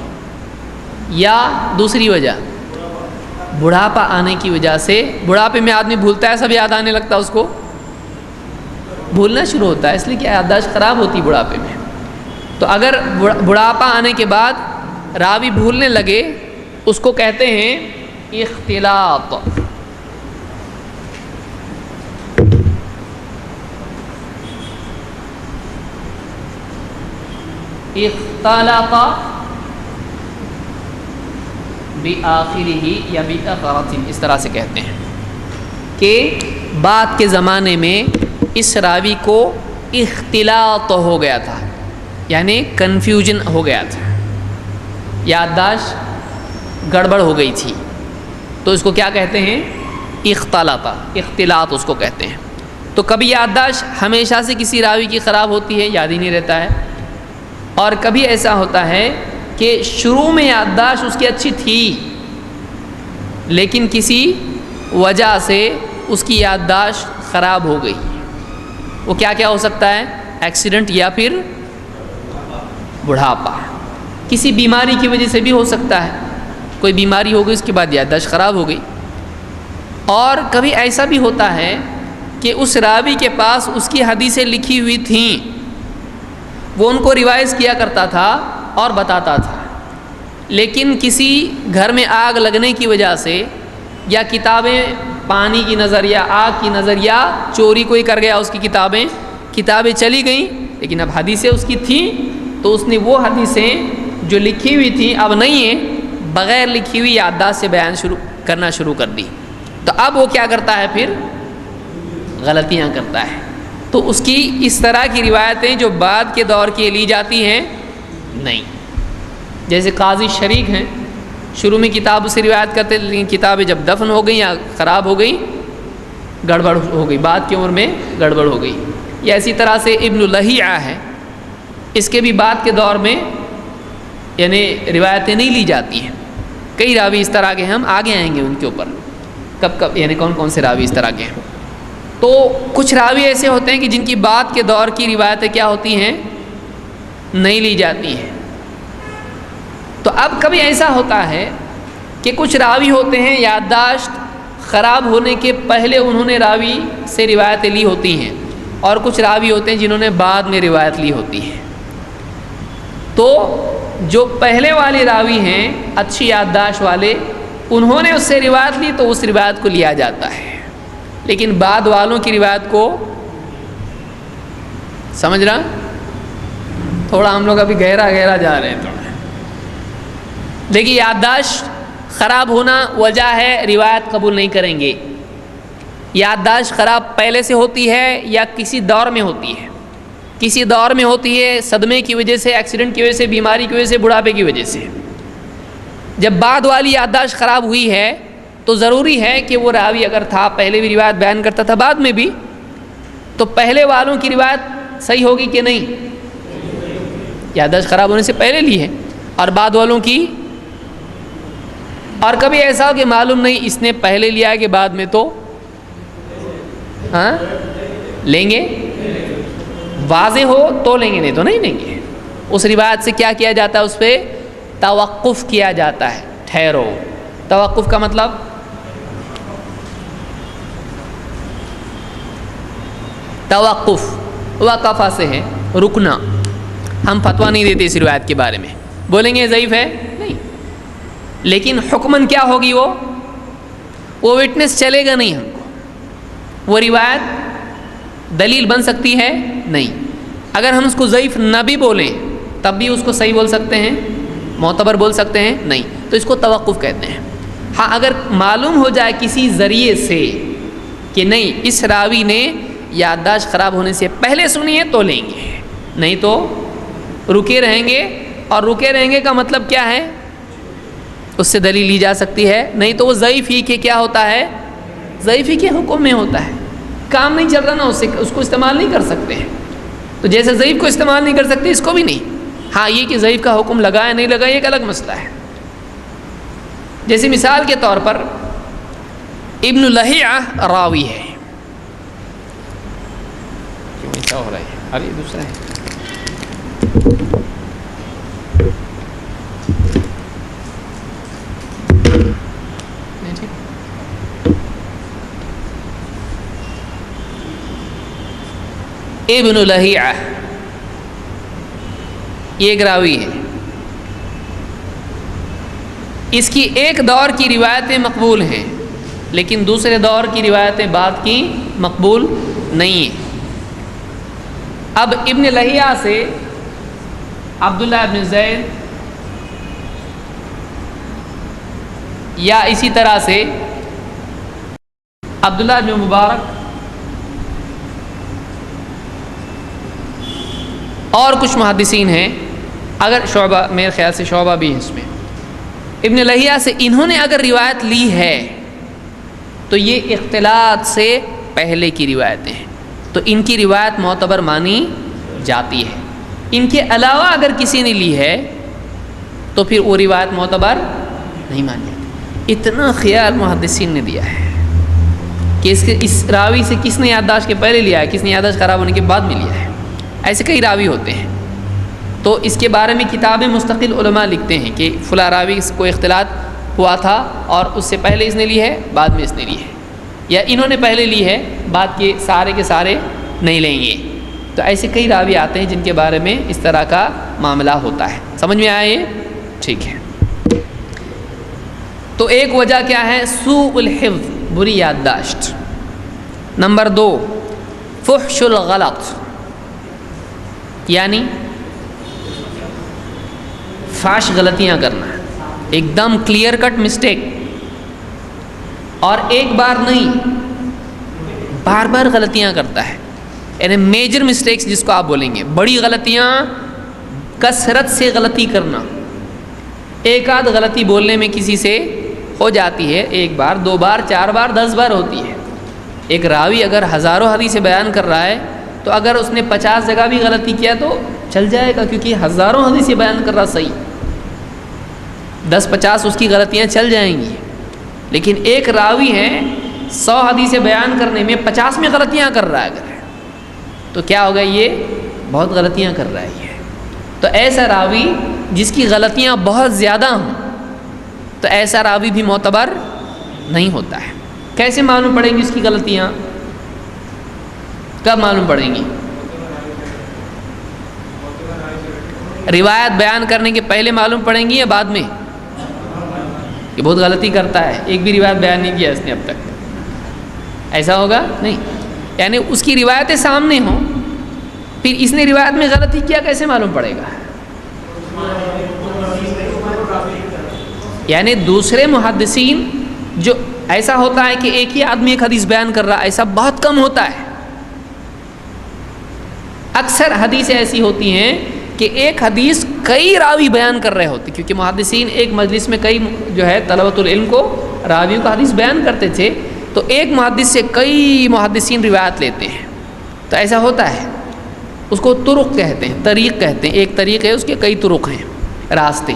Speaker 1: یا دوسری وجہ، بڑھاپا آنے کی وجہ سے، بڑھاپے میں آدمی بھولتا ہے، سب یاد آنے لگتا ہے، اس کو بھولنا شروع ہوتا ہے، اس لیے کہ یادداشت خراب ہوتی بڑھاپے میں۔ تو اگر بڑھاپا آنے کے بعد راوی بھولنے لگے، اس کو کہتے ہیں اختلاط۔ اختلط بآخرہ یا بآخرۃ، اس طرح سے کہتے ہیں کہ بعد کے زمانے میں اس راوی کو اختلاط ہو گیا تھا، یعنی کنفیوژن ہو گیا تھا، یادداشت گڑبڑ ہو گئی تھی، تو اس کو کیا کہتے ہیں؟ اختلاط، اختلاط اس کو کہتے ہیں۔ تو کبھی یادداشت ہمیشہ سے کسی راوی کی خراب ہوتی ہے، یاد ہی نہیں رہتا ہے، اور کبھی ایسا ہوتا ہے کہ شروع میں یادداشت اس کی اچھی تھی، لیکن کسی وجہ سے اس کی یادداشت خراب ہو گئی۔ وہ کیا کیا ہو سکتا ہے؟ ایکسیڈنٹ یا پھر بڑھاپا، کسی بیماری کی وجہ سے بھی ہو سکتا ہے، کوئی بیماری ہو گئی اس کے بعد یادداشت خراب ہو گئی۔ اور کبھی ایسا بھی ہوتا ہے کہ اس راوی کے پاس اس کی حدیثیں لکھی ہوئی تھیں، وہ ان کو ریوائز کیا کرتا تھا اور بتاتا تھا، لیکن کسی گھر میں آگ لگنے کی وجہ سے، یا کتابیں پانی کی نظر یا آگ کی نظر، یا چوری کوئی کر گیا اس کی کتابیں چلی گئیں، لیکن اب حدیثیں اس کی تھیں، تو اس نے وہ حدیثیں جو لکھی ہوئی تھیں اب نہیں ہیں، بغیر لکھی ہوئی یادداشت سے بیان کرنا شروع کر دی۔ تو اب وہ کیا کرتا ہے؟ پھر غلطیاں کرتا ہے۔ تو اس کی اس طرح کی روایتیں جو بعد کے دور کی لی جاتی ہیں نہیں، جیسے قاضی شریک ہیں، شروع میں کتاب سے روایت کرتے، لیکن کتابیں جب دفن ہو گئیں یا خراب ہو گئیں، گڑبڑ ہو گئی، بعد کی عمر میں گڑبڑ ہو گئی۔ یا اسی طرح سے ابن لہیعہ ہے، اس کے بھی بعد کے دور میں یعنی روایتیں نہیں لی جاتی ہیں۔ کئی راوی اس طرح کے ہم آگے آئیں گے ان کے اوپر، کب یعنی کون کون سے راوی اس طرح کے ہیں۔ تو کچھ راوی ایسے ہوتے ہیں کہ جن کی بعد کے دور کی روایتیں کیا ہوتی ہیں؟ نہیں لی جاتی ہیں۔ تو اب کبھی ایسا ہوتا ہے کہ کچھ راوی ہوتے ہیں یادداشت خراب ہونے کے پہلے انہوں نے راوی سے روایتیں لی ہوتی ہیں، اور کچھ راوی ہوتے ہیں جنہوں نے بعد میں روایت لی ہوتی ہے۔ تو جو پہلے والے راوی ہیں اچھی یادداشت والے، انہوں نے اس سے روایت لی تو اس روایت کو لیا جاتا ہے، لیکن بعد والوں کی روایت کو سمجھ رہا تھوڑا ہم لوگ ابھی گہرا جا رہے ہیں تھوڑا. دیکھیے یادداشت خراب ہونا وجہ ہے روایت قبول نہیں کریں گے. یادداشت خراب پہلے سے ہوتی ہے یا کسی دور میں ہوتی ہے؟ کسی دور میں ہوتی ہے صدمے کی وجہ سے، ایکسیڈنٹ کی وجہ سے، بیماری کی وجہ سے، بڑھاپے کی وجہ سے. جب بعد والی یادداشت خراب ہوئی ہے تو ضروری ہے کہ وہ راوی اگر تھا پہلے بھی روایت بیان کرتا تھا بعد میں بھی، تو پہلے والوں کی روایت صحیح ہوگی کہ نہیں؟ یادداشت خراب ہونے سے پہلے لی ہے اور بعد والوں کی. اور کبھی ایسا ہو کہ معلوم نہیں اس نے پہلے لیا ہے کہ بعد میں، تو ہاں لیں گے. واضح ہو تو لیں گے، نہیں تو نہیں لیں گے. اس روایت سے کیا کیا جاتا ہے؟ اس پہ توقف کیا جاتا ہے. ٹھہرو. توقف کا مطلب توقف وقفہ سے ہے رکنا. ہم فتویٰ نہیں دیتے اس روایت کے بارے میں، بولیں گے ضعیف ہے نہیں، لیکن حکماً کیا ہوگی؟ وہ وٹنس چلے گا نہیں ہم کو. وہ روایت دلیل بن سکتی ہے نہیں. اگر ہم اس کو ضعیف نہ بھی بولیں تب بھی اس کو صحیح بول سکتے ہیں، معتبر بول سکتے ہیں نہیں. تو اس کو توقف کہتے ہیں. ہاں اگر معلوم ہو جائے کسی ذریعے سے کہ نہیں اس راوی نے یادداشت خراب ہونے سے پہلے سنی ہے تو لیں گے، نہیں تو رکے رہیں گے. اور رکے رہیں گے کا مطلب کیا ہے؟ اس سے دلیل لی جا سکتی ہے، نہیں تو وہ ضعیف ہی کے کیا ہوتا ہے؟ ضعیف ہی کے حکم میں ہوتا ہے. کام نہیں چل رہا نا اس کو استعمال نہیں کر سکتے ہیں. تو جیسے ضعیف کو استعمال نہیں کر سکتے اس کو بھی نہیں. ہاں یہ کہ ضعیف کا حکم لگایا نہیں لگایا ایک الگ مسئلہ ہے. جیسے مثال کے طور پر ابن لہیعہ راوی ہے. کیوں ایسا ہو رہا ہے؟ ابھی دوسرا ہے. ابن لہیعہ یہ ایک راوی ہے. اس کی ایک دور کی روایتیں مقبول ہیں لیکن دوسرے دور کی روایتیں بعد کی مقبول نہیں ہیں. اب ابن لہیعہ سے عبداللہ ابن زید یا اسی طرح سے عبداللہ ابن مبارک اور کچھ محدثین ہیں. اگر شعبہ، میرے خیال سے شعبہ بھی ہے اس میں، ابن لہیعہ سے انہوں نے اگر روایت لی ہے تو یہ اختلاط سے پہلے کی روایتیں ہیں، تو ان کی روایت معتبر مانی جاتی ہے. ان کے علاوہ اگر کسی نے لی ہے تو پھر وہ روایت معتبر نہیں مانی جاتی. اتنا خیال محدثین نے دیا ہے کہ اس راوی سے کس نے یادداشت کے پہلے لیا ہے، کس نے یادداشت خراب ہونے کے بعد میں لیا ہے. ایسے کئی راوی ہوتے ہیں. تو اس کے بارے میں کتابیں مستقل علماء لکھتے ہیں کہ فلاں راوی کو اختلاط ہوا تھا اور اس سے پہلے اس نے لی ہے، بعد میں اس نے لی ہے، یا انہوں نے پہلے لی ہے بعد کے سارے نہیں لیں گے. تو ایسے کئی راوی آتے ہیں جن کے بارے میں اس طرح کا معاملہ ہوتا ہے. سمجھ میں آیا یہ؟ ٹھیک ہے. تو ایک وجہ کیا ہے؟ سوء الحفظ، بری یادداشت. نمبر 2 فحش الغلط، یعنی فاش غلطیاں کرنا، ایک دم کلیئر کٹ مسٹیک، اور ایک بار نہیں بار بار غلطیاں کرتا ہے. یعنی میجر مسٹیکس جس کو آپ بولیں گے، بڑی غلطیاں، کثرت سے غلطی کرنا. ایک آدھ غلطی بولنے میں کسی سے ہو جاتی ہے، ایک بار، 2 بار، 4 بار، 10 بار ہوتی ہے. ایک راوی اگر ہزاروں حدیثیں بیان کر رہا ہے تو اگر اس نے 50 جگہ بھی غلطی کیا تو چل جائے گا، کیونکہ ہزاروں حدیثیں بیان کر رہا صحیح، 10-50 اس کی غلطیاں چل جائیں گی. لیکن ایک راوی ہے 100 حدیثیں بیان کرنے میں 50 میں غلطیاں کر رہا ہے اگر، تو کیا ہوگا؟ یہ بہت غلطیاں کر رہا ہے یہ. تو ایسا راوی جس کی غلطیاں بہت زیادہ ہوں تو ایسا راوی بھی معتبر نہیں ہوتا ہے. کیسے معلوم پڑیں گی اس کی غلطیاں؟ کب معلوم پڑیں گی؟ روایت بیان کرنے کے پہلے معلوم پڑیں گی یا بعد میں؟ کہ بہت غلطی کرتا ہے، ایک بھی روایت بیان نہیں کیا اس نے اب تک، ایسا ہوگا نہیں. یعنی اس کی روایتیں سامنے ہوں پھر اس نے روایت میں غلطی کیا کیسے معلوم پڑے گا؟ یعنی دوسرے محدثین جو ایسا ہوتا ہے کہ ایک ہی آدمی ایک حدیث بیان کر رہا، ایسا بہت کم ہوتا ہے. اکثر حدیثیں ایسی ہوتی ہیں کہ ایک حدیث کئی راوی بیان کر رہے ہوتے، کیونکہ محدثین ایک مجلس میں کئی جو ہے طلبۃ العلم کو راویوں کا حدیث بیان کرتے تھے، تو ایک محدث سے کئی محدثین روایت لیتے ہیں. تو ایسا ہوتا ہے، اس کو طرق کہتے ہیں، طریق کہتے ہیں. ایک طریق ہے، اس کے کئی طرق ہیں، راستے.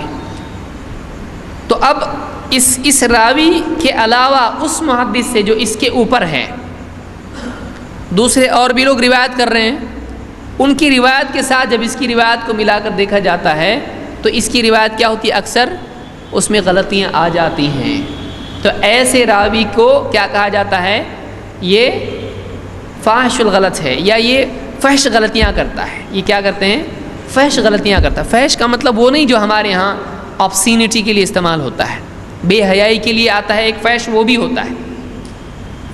Speaker 1: تو اب اس راوی کے علاوہ اس محدث سے جو اس کے اوپر ہے، دوسرے اور بھی لوگ روایت کر رہے ہیں، ان کی روایت کے ساتھ جب اس کی روایت کو ملا کر دیکھا جاتا ہے تو اس کی روایت کیا ہوتی ہے؟ اکثر اس میں غلطیاں آ جاتی ہیں. تو ایسے راوی کو کیا کہا جاتا ہے؟ یہ فاحش الغلط ہے، یا یہ فحش غلطیاں کرتا ہے. یہ کیا کرتے ہیں؟ فحش غلطیاں کرتا ہے. فحش کا مطلب وہ نہیں جو ہمارے ہاں آبسینٹی کے لیے استعمال ہوتا ہے، بے حیائی کے لیے آتا ہے ایک فحش، وہ بھی ہوتا ہے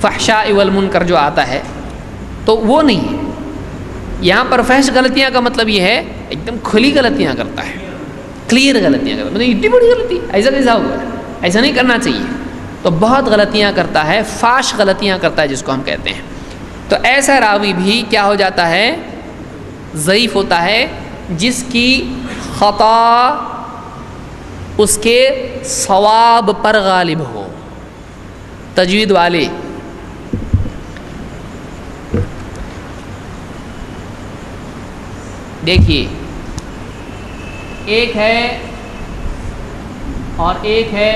Speaker 1: فحشاء والمنکر جو آتا ہے، تو وہ نہیں ہے. یہاں پر فحش غلطیاں کا مطلب یہ ہے ایک دم کھلی غلطیاں کرتا ہے، کلیئر غلطیاں کرتا ہے. مطلب اتنی بڑی غلطی ایسا کیسا ہوا؟ ایسا نہیں کرنا چاہیے. تو بہت غلطیاں کرتا ہے، فاش غلطیاں کرتا ہے جس کو ہم کہتے ہیں. تو ایسا راوی بھی کیا ہو جاتا ہے؟ ضعیف ہوتا ہے، جس کی خطا اس کے صواب پر غالب ہو. تجوید والے دیکھیے، ایک ہے اور ایک ہے،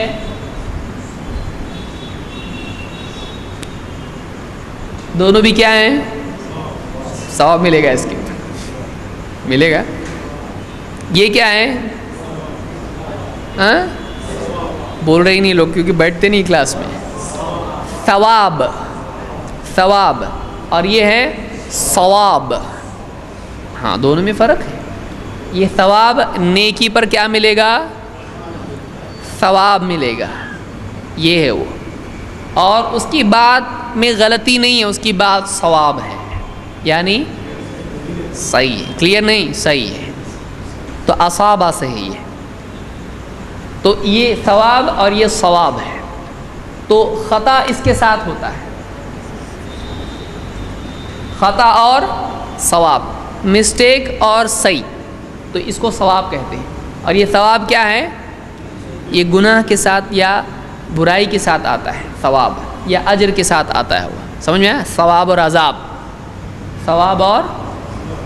Speaker 1: دونوں بھی کیا ہیں؟ ثواب ملے گا، اس کے ملے گا. یہ کیا ہے؟ ہاں بول رہے ہی نہیں لوگ، کیونکہ بیٹھتے نہیں کلاس میں. ثواب، ثواب، اور یہ ہے ثواب. ہاں دونوں میں فرق ہے. یہ ثواب نیکی پر کیا ملے گا؟ ثواب ملے گا، یہ ہے وہ. اور اس کی بات میں غلطی نہیں ہے، اس کی بات ثواب ہے، یعنی صحیح ہے. کلیئر نہیں؟ صحیح ہے. تو اصابہ صحیح ہے. تو یہ ثواب اور یہ ثواب ہے. تو خطا اس کے ساتھ ہوتا ہے، خطا اور ثواب، مسٹیک اور صحیح، تو اس کو ثواب کہتے ہیں. اور یہ ثواب کیا ہے؟ یہ گناہ کے ساتھ یا برائی کے ساتھ آتا ہے ثواب، یا اجر کے ساتھ آتا ہے. وہ سمجھ میں آیا؟ ثواب اور عذاب، ثواب اور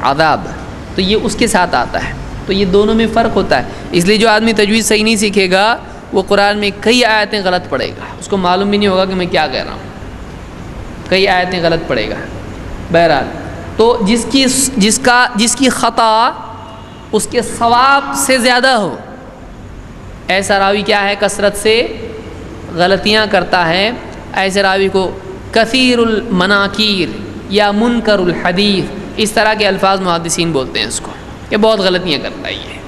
Speaker 1: عذاب، تو یہ اس کے ساتھ آتا ہے. تو یہ دونوں میں فرق ہوتا ہے. اس لیے جو آدمی تجوید صحیح نہیں سیکھے گا وہ قرآن میں کئی آیتیں غلط پڑھے گا، اس کو معلوم بھی نہیں ہوگا کہ میں کیا کہہ رہا ہوں. کئی آیتیں غلط پڑھے گا. بہرحال تو جس کی خطا اس کے ثواب سے زیادہ ہو، ایسا راوی کیا ہے؟ کثرت سے غلطیاں کرتا ہے. ایسے راوی کو کثیر المناکیر یا منکر الحدیث، اس طرح کے الفاظ محدثین بولتے ہیں اس کو، کہ بہت غلطیاں کرتا ہے. یہ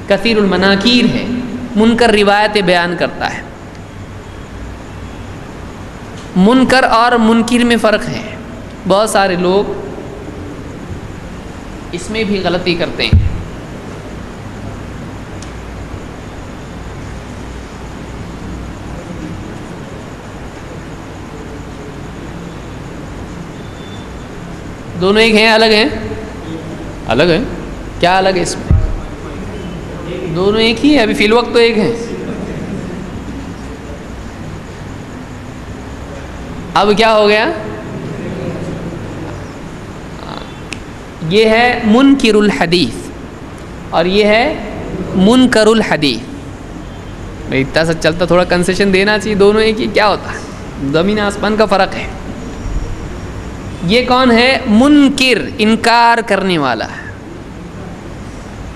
Speaker 1: کثیر المناکیر ہے، منکر روایتیں بیان کرتا ہے. منکر اور منکر میں فرق ہے. بہت سارے لوگ اس میں بھی غلطی کرتے ہیں. دونوں ایک ہیں الگ ہیں؟ الگ ہیں. کیا الگ ہے اس میں؟ دونوں ایک ہی ہیں ابھی فی الوقت تو ایک ہیں. اب کیا ہو گیا؟ یہ ہے منکر الحدیث اور یہ ہے منکر الحدیث. بھائی اتنا سا چلتا، تھوڑا کنسیشن دینا چاہیے. دونوں ایک ہی کیا ہوتا ہے؟ زمین آسمان کا فرق ہے. یہ کون ہے؟ منکر، انکار کرنے والا.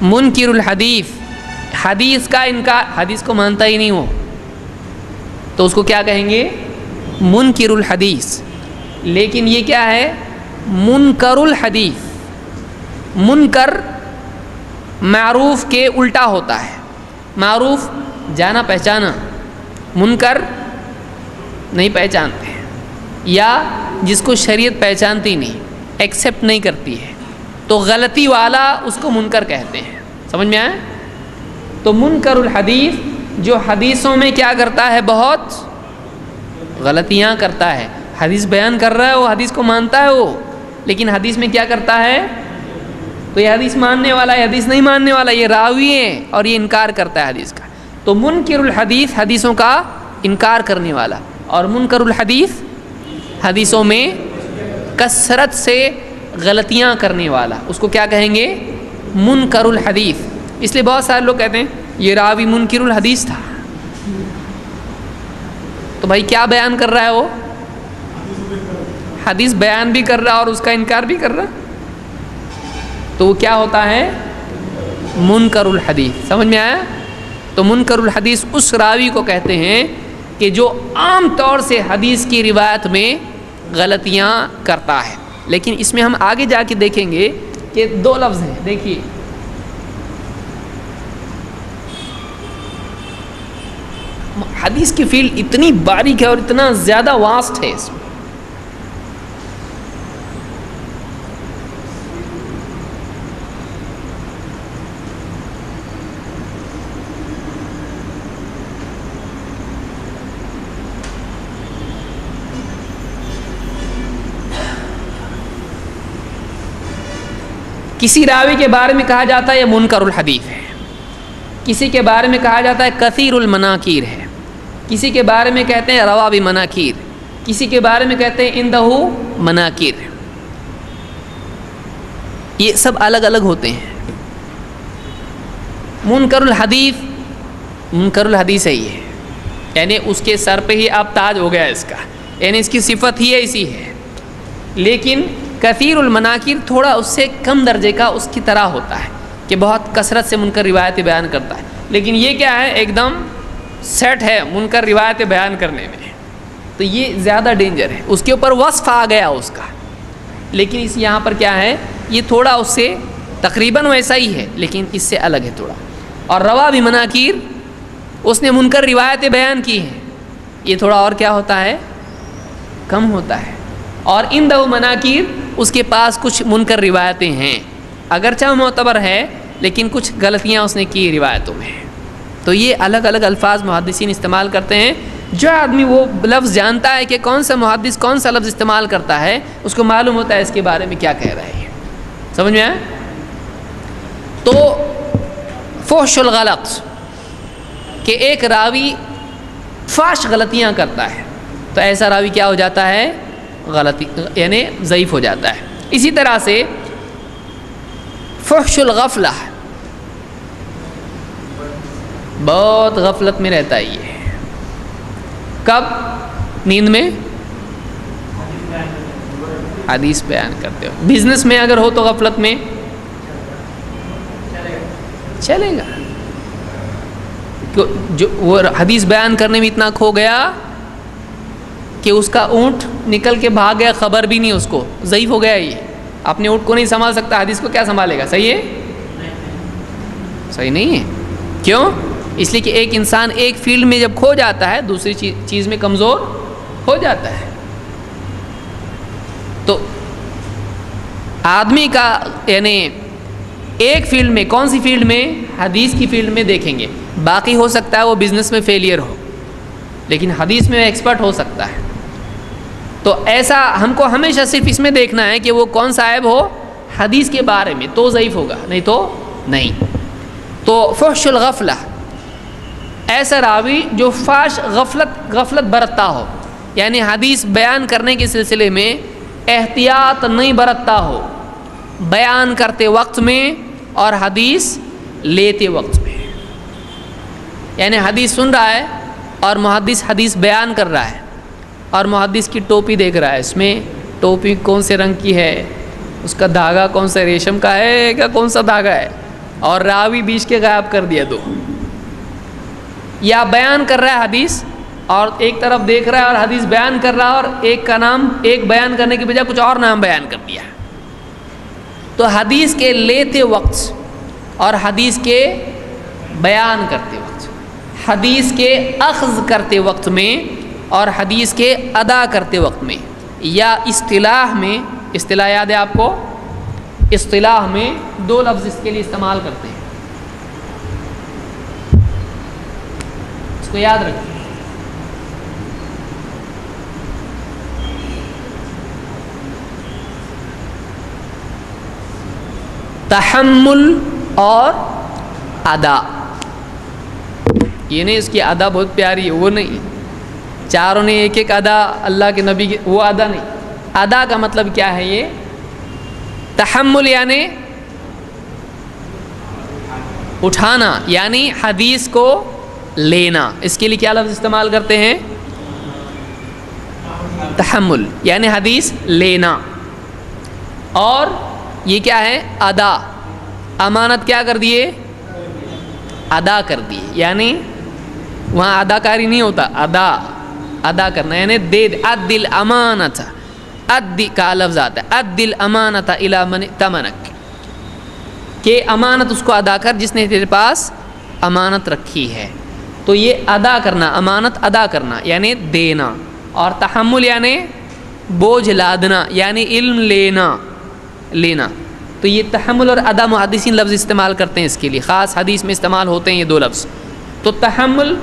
Speaker 1: منکر الحدیث، حدیث کا انکار، حدیث کو مانتا ہی نہیں ہو تو اس کو کیا کہیں گے؟ منکر الحدیث. لیکن یہ کیا ہے؟ منکر الحدیث. منکر معروف کے الٹا ہوتا ہے. معروف جانا پہچانا، منکر نہیں پہچانتے، یا جس کو شریعت پہچانتی نہیں، ایکسیپٹ نہیں کرتی ہے. تو غلطی والا اس کو منکر کہتے ہیں. سمجھ میں آیا؟ تو منکر الحدیث جو حدیثوں میں کیا کرتا ہے، بہت غلطیاں کرتا ہے. حدیث بیان کر رہا ہے، وہ حدیث کو مانتا ہے وہ، لیکن حدیث میں کیا کرتا ہے، تو یہ حدیث ماننے والا ہے، حدیث نہیں ماننے والا، یہ راوی ہے اور یہ انکار کرتا ہے حدیث کا. تو منکر الحدیث حدیثوں کا انکار کرنے والا، اور منکر الحدیث حدیثوں میں کثرت سے غلطیاں کرنے والا، اس کو کیا کہیں گے، منکر الحدیث. اس لیے بہت سارے لوگ کہتے ہیں یہ راوی منکر الحدیث تھا. تو بھائی کیا بیان کر رہا ہے وہ، حدیث بیان بھی کر رہا اور اس کا انکار بھی کر رہا، تو وہ کیا ہوتا ہے، منکر الحدیث. سمجھ میں آیا؟ تو منکر الحدیث اس راوی کو کہتے ہیں کہ جو عام طور سے حدیث کی روایت میں غلطیاں کرتا ہے. لیکن اس میں ہم آگے جا کے دیکھیں گے کہ دو لفظ ہیں. دیکھیے حدیث کی فیلڈ اتنی باریک ہے اور اتنا زیادہ واسٹ ہے اس میں. کسی راوی کے بارے میں کہا جاتا ہے یہ منکر الحدیث ہے، کسی کے بارے میں کہا جاتا ہے کثیر المناکیر ہے، کسی کے بارے میں کہتے ہیں روا بمناکیر، کسی کے بارے میں کہتے ہیں اندہ مناکیر. یہ سب الگ الگ ہوتے ہیں. منکر الحدیث ہے یہ، یعنی اس کے سر پہ ہی اب تاج ہو گیا اس کا، یعنی اس کی صفت ہی ایسی ہے. لیکن کثیر المناکیر تھوڑا اس سے کم درجے کا اس کی طرح ہوتا ہے کہ بہت کثرت سے منکر روایتیں بیان کرتا ہے. لیکن یہ کیا ہے، ایک دم سیٹ ہے منکر روایتیں بیان کرنے میں، تو یہ زیادہ ڈینجر ہے. اس کے اوپر وصف آ گیا اس کا، لیکن اس یہاں پر کیا ہے، یہ تھوڑا اس سے تقریباً ویسا ہی ہے لیکن اس سے الگ ہے تھوڑا. اور روا بمناکیر اس نے منکر روایتیں بیان کی ہیں، یہ تھوڑا اور کیا ہوتا ہے، کم ہوتا ہے. اور اندہ مناکیر اس کے پاس کچھ منکر روایتیں ہیں، اگرچہ معتبر ہے لیکن کچھ غلطیاں اس نے کی روایتوں میں. تو یہ الگ الگ الفاظ محدثین استعمال کرتے ہیں. جو آدمی وہ لفظ جانتا ہے کہ کون سا محدث کون سا لفظ استعمال کرتا ہے، اس کو معلوم ہوتا ہے اس کے بارے میں کیا کہہ رہا ہے. سمجھ میں آیا؟ تو فحش الغلط کہ ایک راوی فحش غلطیاں کرتا ہے، تو ایسا راوی کیا ہو جاتا ہے، غلطی یعنی ضعیف ہو جاتا ہے. اسی طرح سے فحش الغفلہ، بہت غفلت میں رہتا ہے یہ. کب؟ نیند میں حدیث بیان کرتے ہو. بزنس میں اگر ہو تو غفلت میں چلے گا، جو وہ حدیث بیان کرنے میں اتنا کھو گیا کہ اس کا اونٹ نکل کے بھاگ گیا، خبر بھی نہیں اس کو، ضعیف ہو گیا. یہ اپنے اونٹ کو نہیں سنبھال سکتا، حدیث کو کیا سنبھالے گا؟ صحیح ہے؟ صحیح نہیں ہے. کیوں؟ اس لیے کہ ایک انسان ایک فیلڈ میں جب کھو جاتا ہے دوسری چیز میں کمزور ہو جاتا ہے. تو آدمی کا یعنی ایک فیلڈ میں، کون سی فیلڈ میں؟ حدیث کی فیلڈ میں دیکھیں گے. باقی ہو سکتا ہے وہ بزنس میں فیلئر ہو لیکن حدیث میں ایکسپرٹ ہو سکتا ہے. تو ایسا ہم کو ہمیشہ صرف اس میں دیکھنا ہے کہ وہ کون سا عیب ہو حدیث کے بارے میں، تو ضعیف ہوگا، نہیں تو نہیں. تو فحش الغفلہ، ایسا راوی جو فحش غفلت برتتا ہو، یعنی حدیث بیان کرنے کے سلسلے میں احتیاط نہیں برتتا ہو، بیان کرتے وقت میں اور حدیث لیتے وقت میں. یعنی حدیث سن رہا ہے اور محدث حدیث بیان کر رہا ہے، اور محدث کی ٹوپی دیکھ رہا ہے، اس میں ٹوپی کون سے رنگ کی ہے، اس کا دھاگا کون سا ریشم کا ہے کہ کون سا دھاگا ہے، اور راوی بیچ کے غائب کر دیا دو. یا بیان کر رہا ہے حدیث اور ایک طرف دیکھ رہا ہے اور حدیث بیان کر رہا ہے، اور ایک کا نام ایک بیان کرنے کے بجائے کچھ اور نام بیان کر دیا. تو حدیث کے لیتے وقت اور حدیث کے بیان کرتے وقت، حدیث کے اخذ کرتے وقت میں اور حدیث کے ادا کرتے وقت میں، یا اصطلاح میں، اصطلاح یاد ہے آپ کو، اصطلاح میں دو لفظ اس کے لیے استعمال کرتے ہیں، اس کو یاد رکھیں۔ تحمل اور ادا، یہ نہیں اس کی ادا بہت پیاری ہے، وہ نہیں، چاروں نے ایک ایک ادا اللہ کے نبی کی، وہ ادا نہیں۔ ادا کا مطلب کیا ہے؟ یہ تحمل یعنی اٹھانا، یعنی حدیث کو لینا، اس کے لیے کیا لفظ استعمال کرتے ہیں؟ تحمل یعنی حدیث لینا۔ اور یہ کیا ہے؟ ادا، امانت کیا کر دیے؟ ادا کر دیے، یعنی وہاں اداکاری نہیں ہوتا، ادا کرنا یعنی دے اد الامانت، اد کا لفظ آتا ہے، اد الامانت الی من ائتمنک، کہ امانت اس کو ادا کر جس نے تیرے پاس امانت رکھی ہے۔ تو یہ ادا کرنا، امانت ادا کرنا یعنی دینا، اور تحمل یعنی بوجھ لادنا، یعنی علم لینا۔ تو یہ تحمل اور ادا محدثین لفظ استعمال کرتے ہیں اس کے لیے، خاص حدیث میں استعمال ہوتے ہیں یہ دو لفظ۔ تو تحمل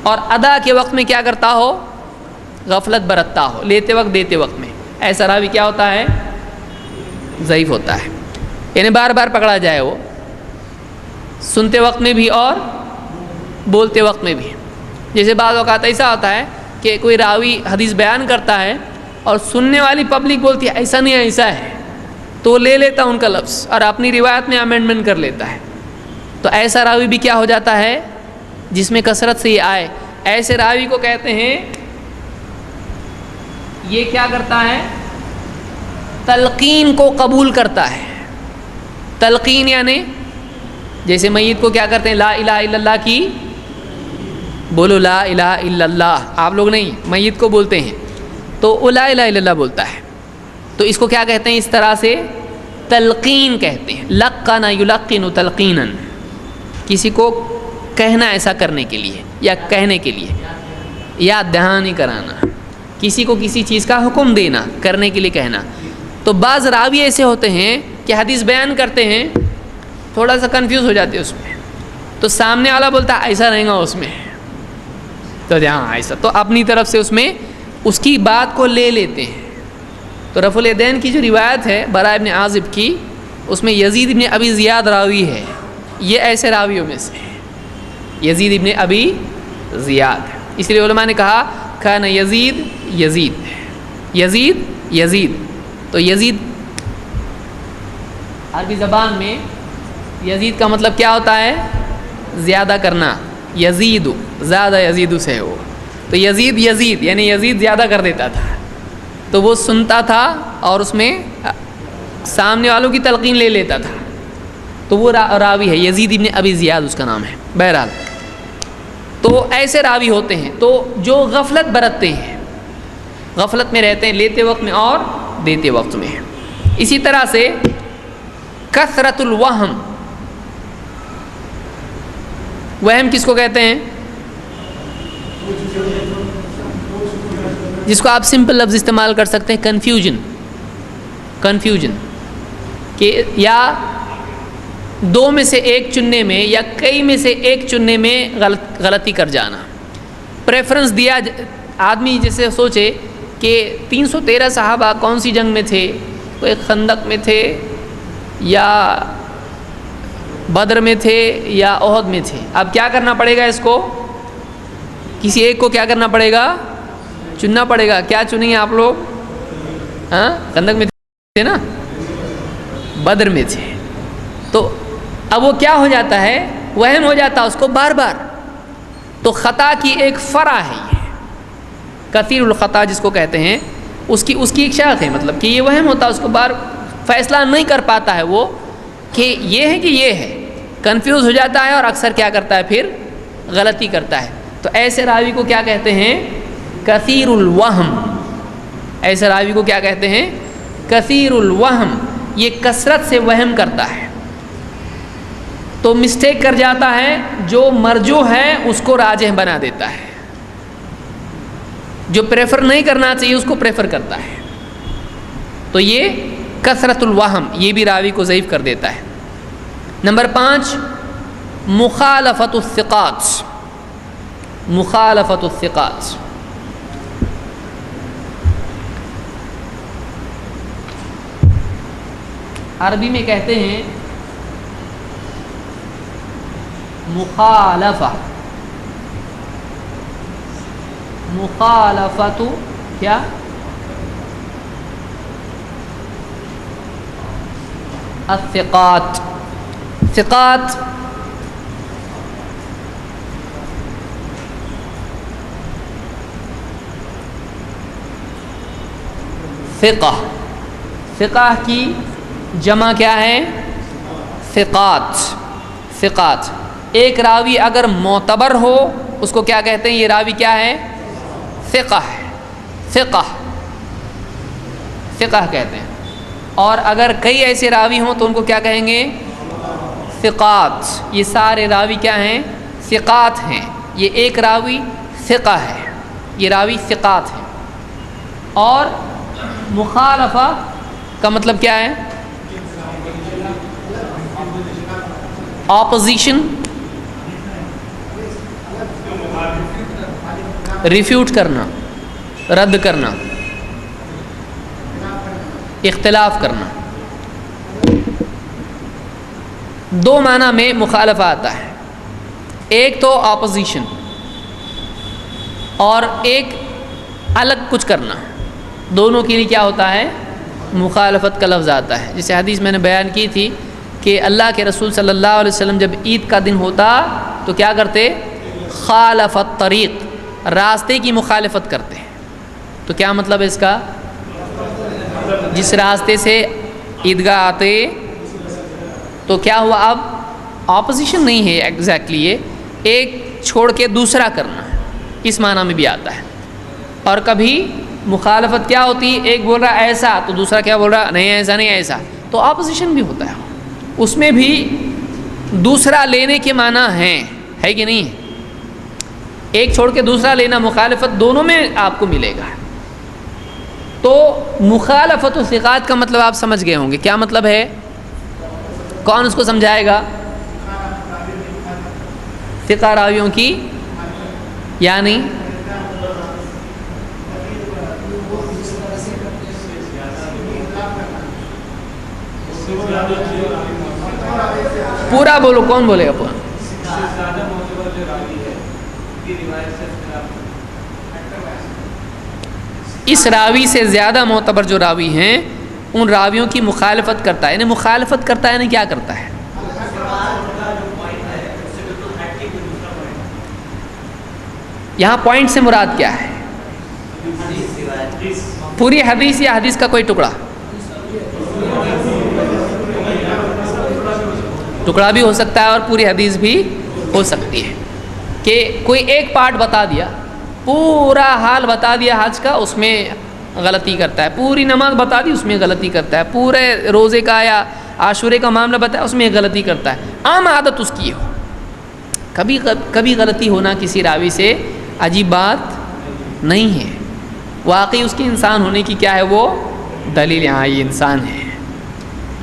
Speaker 1: اور ادا کے وقت میں کیا کرتا ہو؟ غفلت برتتا ہو، لیتے وقت دیتے وقت میں، ایسا راوی کیا ہوتا ہے؟ ضعیف ہوتا ہے، یعنی بار بار پکڑا جائے، وہ سنتے وقت میں بھی اور بولتے وقت میں بھی۔ جیسے بعض اوقات ایسا ہوتا ہے کہ کوئی راوی حدیث بیان کرتا ہے اور سننے والی پبلک بولتی ہے ایسا نہیں ایسا ہے، تو وہ لے لیتا ان کا لفظ اور اپنی روایت میں امینڈمنٹ کر لیتا ہے۔ تو ایسا راوی بھی کیا ہو جاتا ہے؟ جس میں کثرت سے یہ آئے، ایسے راوی کو کہتے ہیں، یہ کیا کرتا ہے؟ تلقین کو قبول کرتا ہے۔ تلقین یعنی جیسے میت کو کیا کرتے ہیں؟ لا الہ الا اللہ کی بولو، لا الہ الا اللہ، آپ لوگ نہیں، میت کو بولتے ہیں تو وہ لا الہ الا اللہ بولتا ہے، تو اس کو کیا کہتے ہیں؟ اس طرح سے تلقین کہتے ہیں۔ لقن یلقن تلقینا، کسی کو کہنا ایسا کرنے کے لیے یا کہنے کے لیے، یاد دہانی کرانا، کسی کو کسی چیز کا حکم دینا، کرنے کے لیے کہنا۔ تو بعض راوی ایسے ہوتے ہیں کہ حدیث بیان کرتے ہیں، تھوڑا سا کنفیوز ہو جاتے ہیں اس میں، تو سامنے والا بولتا ہے ایسا رہے گا اس میں، تو ہاں ایسا، تو اپنی طرف سے اس میں اس کی بات کو لے لیتے ہیں۔ تو رفع الیدین کی جو روایت ہے براء ابن عازب کی، اس میں یزید ابن ابی زیاد راوی ہے، یہ ایسے راویوں میں سے ہے، یزید ابن ابی زیاد، اس لیے علماء نے کہا کان یزید، تو یزید عربی زبان میں یزید کا مطلب کیا ہوتا ہے؟ زیادہ کرنا، یزید، زیادہ یزید سے ہے وہ، تو یزید یعنی یزید زیادہ کر دیتا تھا، تو وہ سنتا تھا اور اس میں سامنے والوں کی تلقین لے لیتا تھا، تو وہ راوی ہے، یزید ابن ابی زیاد اس کا نام ہے۔ بہرحال تو ایسے راوی ہوتے ہیں تو جو غفلت برتتے ہیں، غفلت میں رہتے ہیں لیتے وقت میں اور دیتے وقت میں۔ اسی طرح سے کثرت الوہم، وہم کس کو کہتے ہیں؟ جس کو آپ سمپل لفظ استعمال کر سکتے ہیں، کنفیوژن، کہ یا دو میں سے ایک چننے میں یا کئی میں سے ایک چننے میں غلطی کر جانا، پریفرنس دیا۔ آدمی جیسے سوچے کہ 313 صحابہ کون سی جنگ میں تھے، کوئی خندق میں تھے یا بدر میں تھے یا احد میں تھے، اب کیا کرنا پڑے گا؟ اس کو کسی ایک کو کیا کرنا پڑے گا؟ چننا پڑے گا۔ کیا چنیں گے آپ لوگ؟ ہاں، خندق میں تھے نا، بدر میں تھے، تو اب وہ کیا ہو جاتا ہے؟ وہم ہو جاتا ہے اس کو بار بار، تو خطا کی ایک فرع ہے یہ، کثیر الخطا جس کو کہتے ہیں، اس کی ایک شاخ ہے، مطلب کہ یہ وہم ہوتا ہے، اس کو بار فیصلہ نہیں کر پاتا ہے وہ کہ یہ ہے کہ یہ ہے، کنفیوز ہو جاتا ہے اور اکثر کیا کرتا ہے؟ پھر غلطی کرتا ہے۔ تو ایسے راوی کو کیا کہتے ہیں؟ کثیر الوہم۔ ایسے راوی کو کیا کہتے ہیں؟ کثیر الوہم، یہ کثرت سے وہم کرتا ہے، تو مسٹیک کر جاتا ہے، جو مرجو ہے اس کو راجح بنا دیتا ہے، جو پریفر نہیں کرنا چاہیے اس کو پریفر کرتا ہے، تو یہ کثرت الوہم، یہ بھی راوی کو ضعیف کر دیتا ہے۔ نمبر 5 مخالفت الثقات، مخالفت الثقات، عربی میں کہتے ہیں مخالفہ، مخالفت کیا؟ الثقات، ثقات فقہ، فقہ کی جمع کیا ہے؟ ثقات، ثقات۔ ایک راوی اگر معتبر ہو اس کو کیا کہتے ہیں؟ یہ راوی کیا ہے؟ ثقہ ہے، ثقہ، ثقہ کہتے ہیں۔ اور اگر کئی ایسے راوی ہوں تو ان کو کیا کہیں گے؟ ثقات۔ یہ سارے راوی کیا ہیں؟ ثقات ہیں۔ یہ ایک راوی ثقہ ہے، یہ راوی ثقات ہیں۔ اور مخالفہ کا مطلب کیا ہے؟ اپوزیشن، ریفیوٹ کرنا، رد کرنا، اختلاف کرنا۔ دو معنی میں مخالفہ آتا ہے، ایک تو اپوزیشن اور ایک الگ کچھ کرنا، دونوں کے لیے کیا ہوتا ہے؟ مخالفت کا لفظ آتا ہے۔ جیسے حدیث میں نے بیان کی تھی کہ اللہ کے رسول صلی اللہ علیہ وسلم جب عید کا دن ہوتا تو کیا کرتے؟ خالفت طریق، راستے کی مخالفت کرتے ہیں۔ تو کیا مطلب ہے اس کا؟ جس راستے سے عیدگاہ آتے تو کیا ہوا؟ اب اپوزیشن نہیں ہے ایگزیکٹلی، یہ ایک چھوڑ کے دوسرا کرنا، اس معنی میں بھی آتا ہے۔ اور کبھی مخالفت کیا ہوتی ہے؟ ایک بول رہا ایسا تو دوسرا کیا بول رہا؟ نہیں ایسا نہیں ایسا، تو اپوزیشن بھی ہوتا ہے، اس میں بھی دوسرا لینے کے معنی ہیں، ہے کہ نہیں؟ ایک چھوڑ کے دوسرا لینا، مخالفت دونوں میں آپ کو ملے گا۔ تو مخالفت و ثقات کا مطلب آپ سمجھ گئے ہوں گے، کیا مطلب ہے؟ کون اس کو سمجھائے گا؟ ثقہ راویوں کی، یعنی پورا بولو، کون بولے گا پورا؟ اس راوی سے زیادہ معتبر جو راوی ہیں ان راویوں کی مخالفت کرتا ہے، یعنی مخالفت کرتا ہے، یعنی کیا کرتا ہے؟ یہاں پوائنٹ سے مراد کیا ہے؟ پوری حدیث یا حدیث کا کوئی ٹکڑا؟ ٹکڑا بھی ہو سکتا ہے اور پوری حدیث بھی ہو سکتی ہے، کہ کوئی ایک پارٹ بتا دیا، پورا حال بتا دیا حج کا، اس میں غلطی کرتا ہے، پوری نماز بتا دی اس میں غلطی کرتا ہے، پورے روزے کا یا عاشورے کا معاملہ بتایا اس میں غلطی کرتا ہے، عام عادت اس کی ہو۔ کبھی غلطی ہونا کسی راوی سے عجیب بات نہیں ہے، واقعی اس کے انسان ہونے کی کیا ہے وہ دلیل، یہاں یہ انسان ہے۔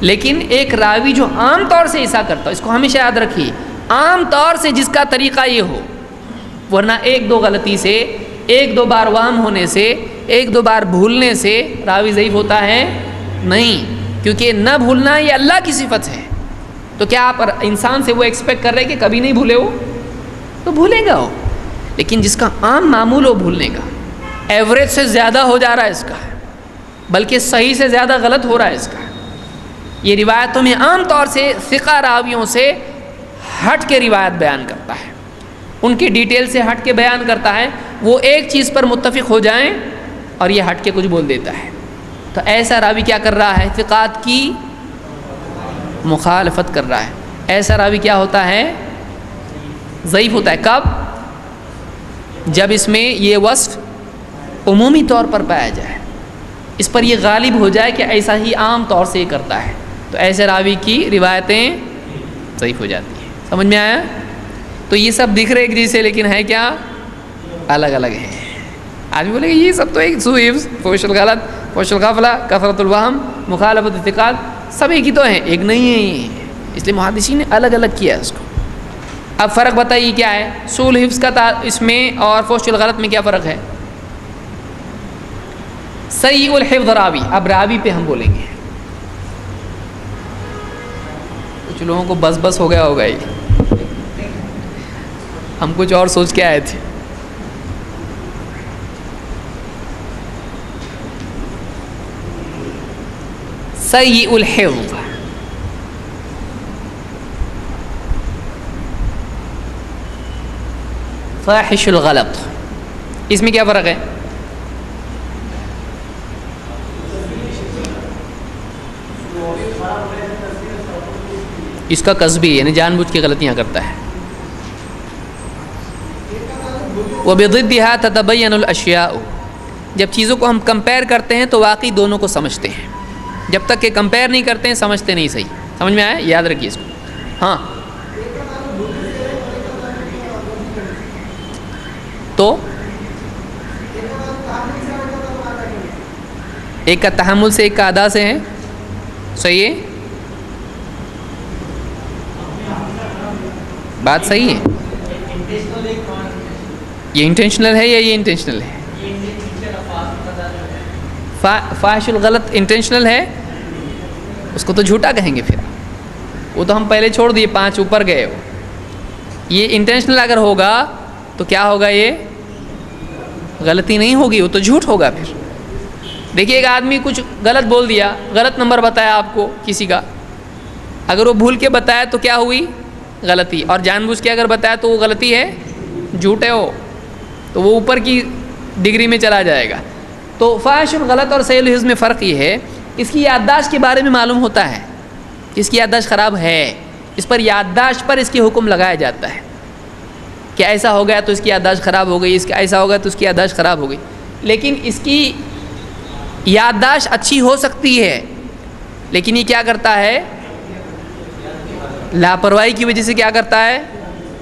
Speaker 1: لیکن ایک راوی جو عام طور سے ایسا کرتا ہے، اس کو ہمیشہ یاد رکھیے، عام طور سے جس کا طریقہ یہ ہو، ورنہ ایک دو غلطی سے، ایک دو بار وہم ہونے سے، ایک دو بار بھولنے سے راوی ضعیف ہوتا ہے نہیں، کیونکہ نہ بھولنا یہ اللہ کی صفت ہے۔ تو کیا آپ انسان سے وہ ایکسپیکٹ کر رہے کہ کبھی نہیں بھولے ہو؟ تو بھولے گا وہ، لیکن جس کا عام معمول ہو بھولنے کا، ایوریج سے زیادہ ہو جا رہا ہے اس کا، بلکہ صحیح سے زیادہ غلط ہو رہا ہے اس کا، یہ روایتوں میں عام طور سے ثقہ راویوں سے ہٹ کے روایت بیان کرتا ہے، ان کی ڈیٹیل سے ہٹ کے بیان کرتا ہے، وہ ایک چیز پر متفق ہو جائیں اور یہ ہٹ کے کچھ بول دیتا ہے، تو ایسا راوی کیا کر رہا ہے؟ ثقات کی مخالفت کر رہا ہے۔ ایسا راوی کیا ہوتا ہے؟ ضعیف ہوتا ہے۔ کب؟ جب اس میں یہ وصف عمومی طور پر پایا جائے، اس پر یہ غالب ہو جائے کہ ایسا ہی عام طور سے یہ کرتا ہے، تو ایسے راوی کی روایتیں ضعیف ہو جاتی ہیں۔ سمجھ میں آیا؟ تو یہ سب دکھ رہے ایک جیسے، لیکن ہے کیا؟ الگ الگ ہیں۔ آدمی بولے گا یہ سب تو ایک سوء حفظ، فحش الغلط، فحش الغفلہ، کثرت الوہم، مخالفت الثقات، سب ایک ہی تو ہیں، ایک نہیں ہے یہ، اس لیے محدثین نے الگ الگ کیا ہے اس کو۔ اب فرق بتائیے کیا ہے سوء الحفظ کا اس میں اور فحش الغلط میں کیا فرق ہے؟ سیء الحفظ راوی، اب راوی پہ ہم بولیں گے، کچھ لوگوں کو بس بس ہو گیا ہوگا یہ، ہم کچھ اور سوچ کے آئے تھے۔ سیء الحفظ، فاحش الغلط، اس میں کیا فرق ہے؟ اس کا قصبی یعنی جان بوجھ کے غلطیاں کرتا ہے۔ وَبِضِدِّهَا تَتَبَيَّنُ الْأَشْيَاءُ، جب چیزوں کو ہم کمپیئر کرتے ہیں تو واقعی دونوں کو سمجھتے ہیں، جب تک کہ کمپیئر نہیں کرتے ہیں سمجھتے نہیں صحیح۔ سمجھ میں آیا؟ یاد رکھیے اس کو۔ ہاں تو ایک کا تحمل سے ایک کا ادا سے ہے، صحیح ہے، بات صحیح ہے۔ یہ انٹینشنل ہے یا یہ انٹینشنل ہے؟ فاحش الغلط انٹینشنل ہے، اس کو تو جھوٹا کہیں گے، پھر وہ تو ہم پہلے چھوڑ دیے، 5 اوپر گئے ہو۔ یہ انٹینشنل اگر ہوگا تو کیا ہوگا؟ یہ غلطی نہیں ہوگی، وہ تو جھوٹ ہوگا۔ پھر دیکھیے ایک آدمی کچھ غلط بول دیا، غلط نمبر بتایا آپ کو کسی کا، اگر وہ بھول کے بتایا تو کیا ہوئی؟ غلطی، اور جان بوجھ کے اگر بتایا تو وہ غلطی ہے، جھوٹ ہے وہ، تو وہ اوپر کی ڈگری میں چلا جائے گا۔ تو فاحش الغلط اور سیء الحفظ میں فرق یہ ہے، اس کی یادداشت کے بارے میں معلوم ہوتا ہے، اس کی یادداشت خراب ہے، اس پر یادداشت پر اس کے حکم لگایا جاتا ہے کہ ایسا ہو گیا تو اس کی یادداشت خراب ہو گئی، اس کا ایسا ہو گیا تو اس کی یادداشت خراب ہو گئی۔ لیکن اس کی یادداشت اچھی ہو سکتی ہے، لیکن یہ کیا کرتا ہے؟ لاپرواہی کی وجہ سے کیا کرتا ہے؟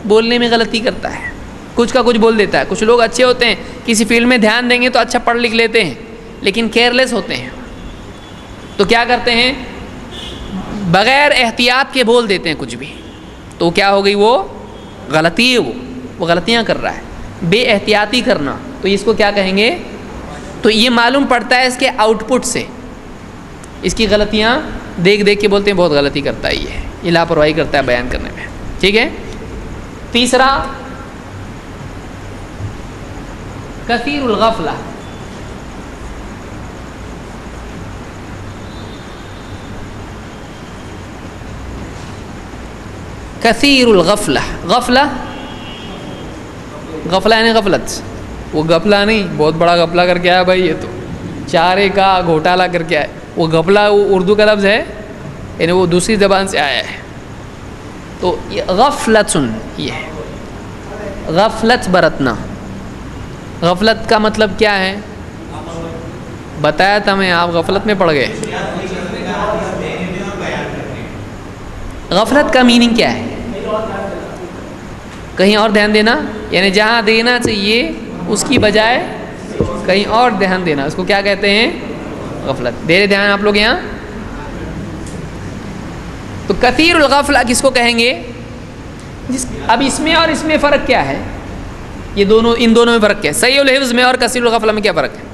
Speaker 1: بولنے میں غلطی کرتا ہے، کچھ کا کچھ بول دیتا ہے۔ کچھ لوگ اچھے ہوتے ہیں، کسی فیلڈ میں دھیان دیں گے تو اچھا پڑھ لکھ لیتے ہیں، لیکن کیئرلیس ہوتے ہیں، تو کیا کرتے ہیں؟ بغیر احتیاط کے بول دیتے ہیں کچھ بھی، تو کیا ہو گئی؟ وہ غلطی ہے، وہ غلطیاں کر رہا ہے۔ بے احتیاطی کرنا، تو اس کو کیا کہیں گے؟ تو یہ معلوم پڑتا ہے اس کے آؤٹ پٹ سے، اس کی غلطیاں دیکھ دیکھ کے بولتے ہیں بہت غلطی کرتا ہے یہ لاپرواہی کرتا ہے بیان کرنے میں۔ ٹھیک ہے۔ تیسرا کثیر الغفلہ، کثیر الغفلہ، غفلہ غفلہ یعنی غفلت، وہ غفلہ نہیں بہت بڑا غفلہ کر کے آیا بھائی، یہ تو چارے کا گھوٹالہ کر کے آیا، وہ غفلہ وہ اردو کا لفظ ہے، یعنی وہ دوسری زبان سے آیا ہے۔ تو غفلتن، یہ ہے غفلت برتنا۔ غفلت کا مطلب کیا ہے؟ بتایا تھا میں، آپ غفلت میں پڑ گئے۔ غفلت کا میننگ کیا ہے؟ کہیں اور دھیان دینا، یعنی جہاں دینا چاہیے اس کی بجائے کہیں اور دھیان دینا، اس کو کیا کہتے ہیں؟ غفلت۔ دے رہے دھیان آپ لوگ یہاں؟ تو کثیر الغفلہ کس کو کہیں گے؟ اب اس میں اور اس میں فرق کیا ہے؟ یہ دونوں، ان دونوں میں فرق کیا ہے؟ سیء الحفظ میں اور کثیر الغفلہ میں کیا فرق ہے؟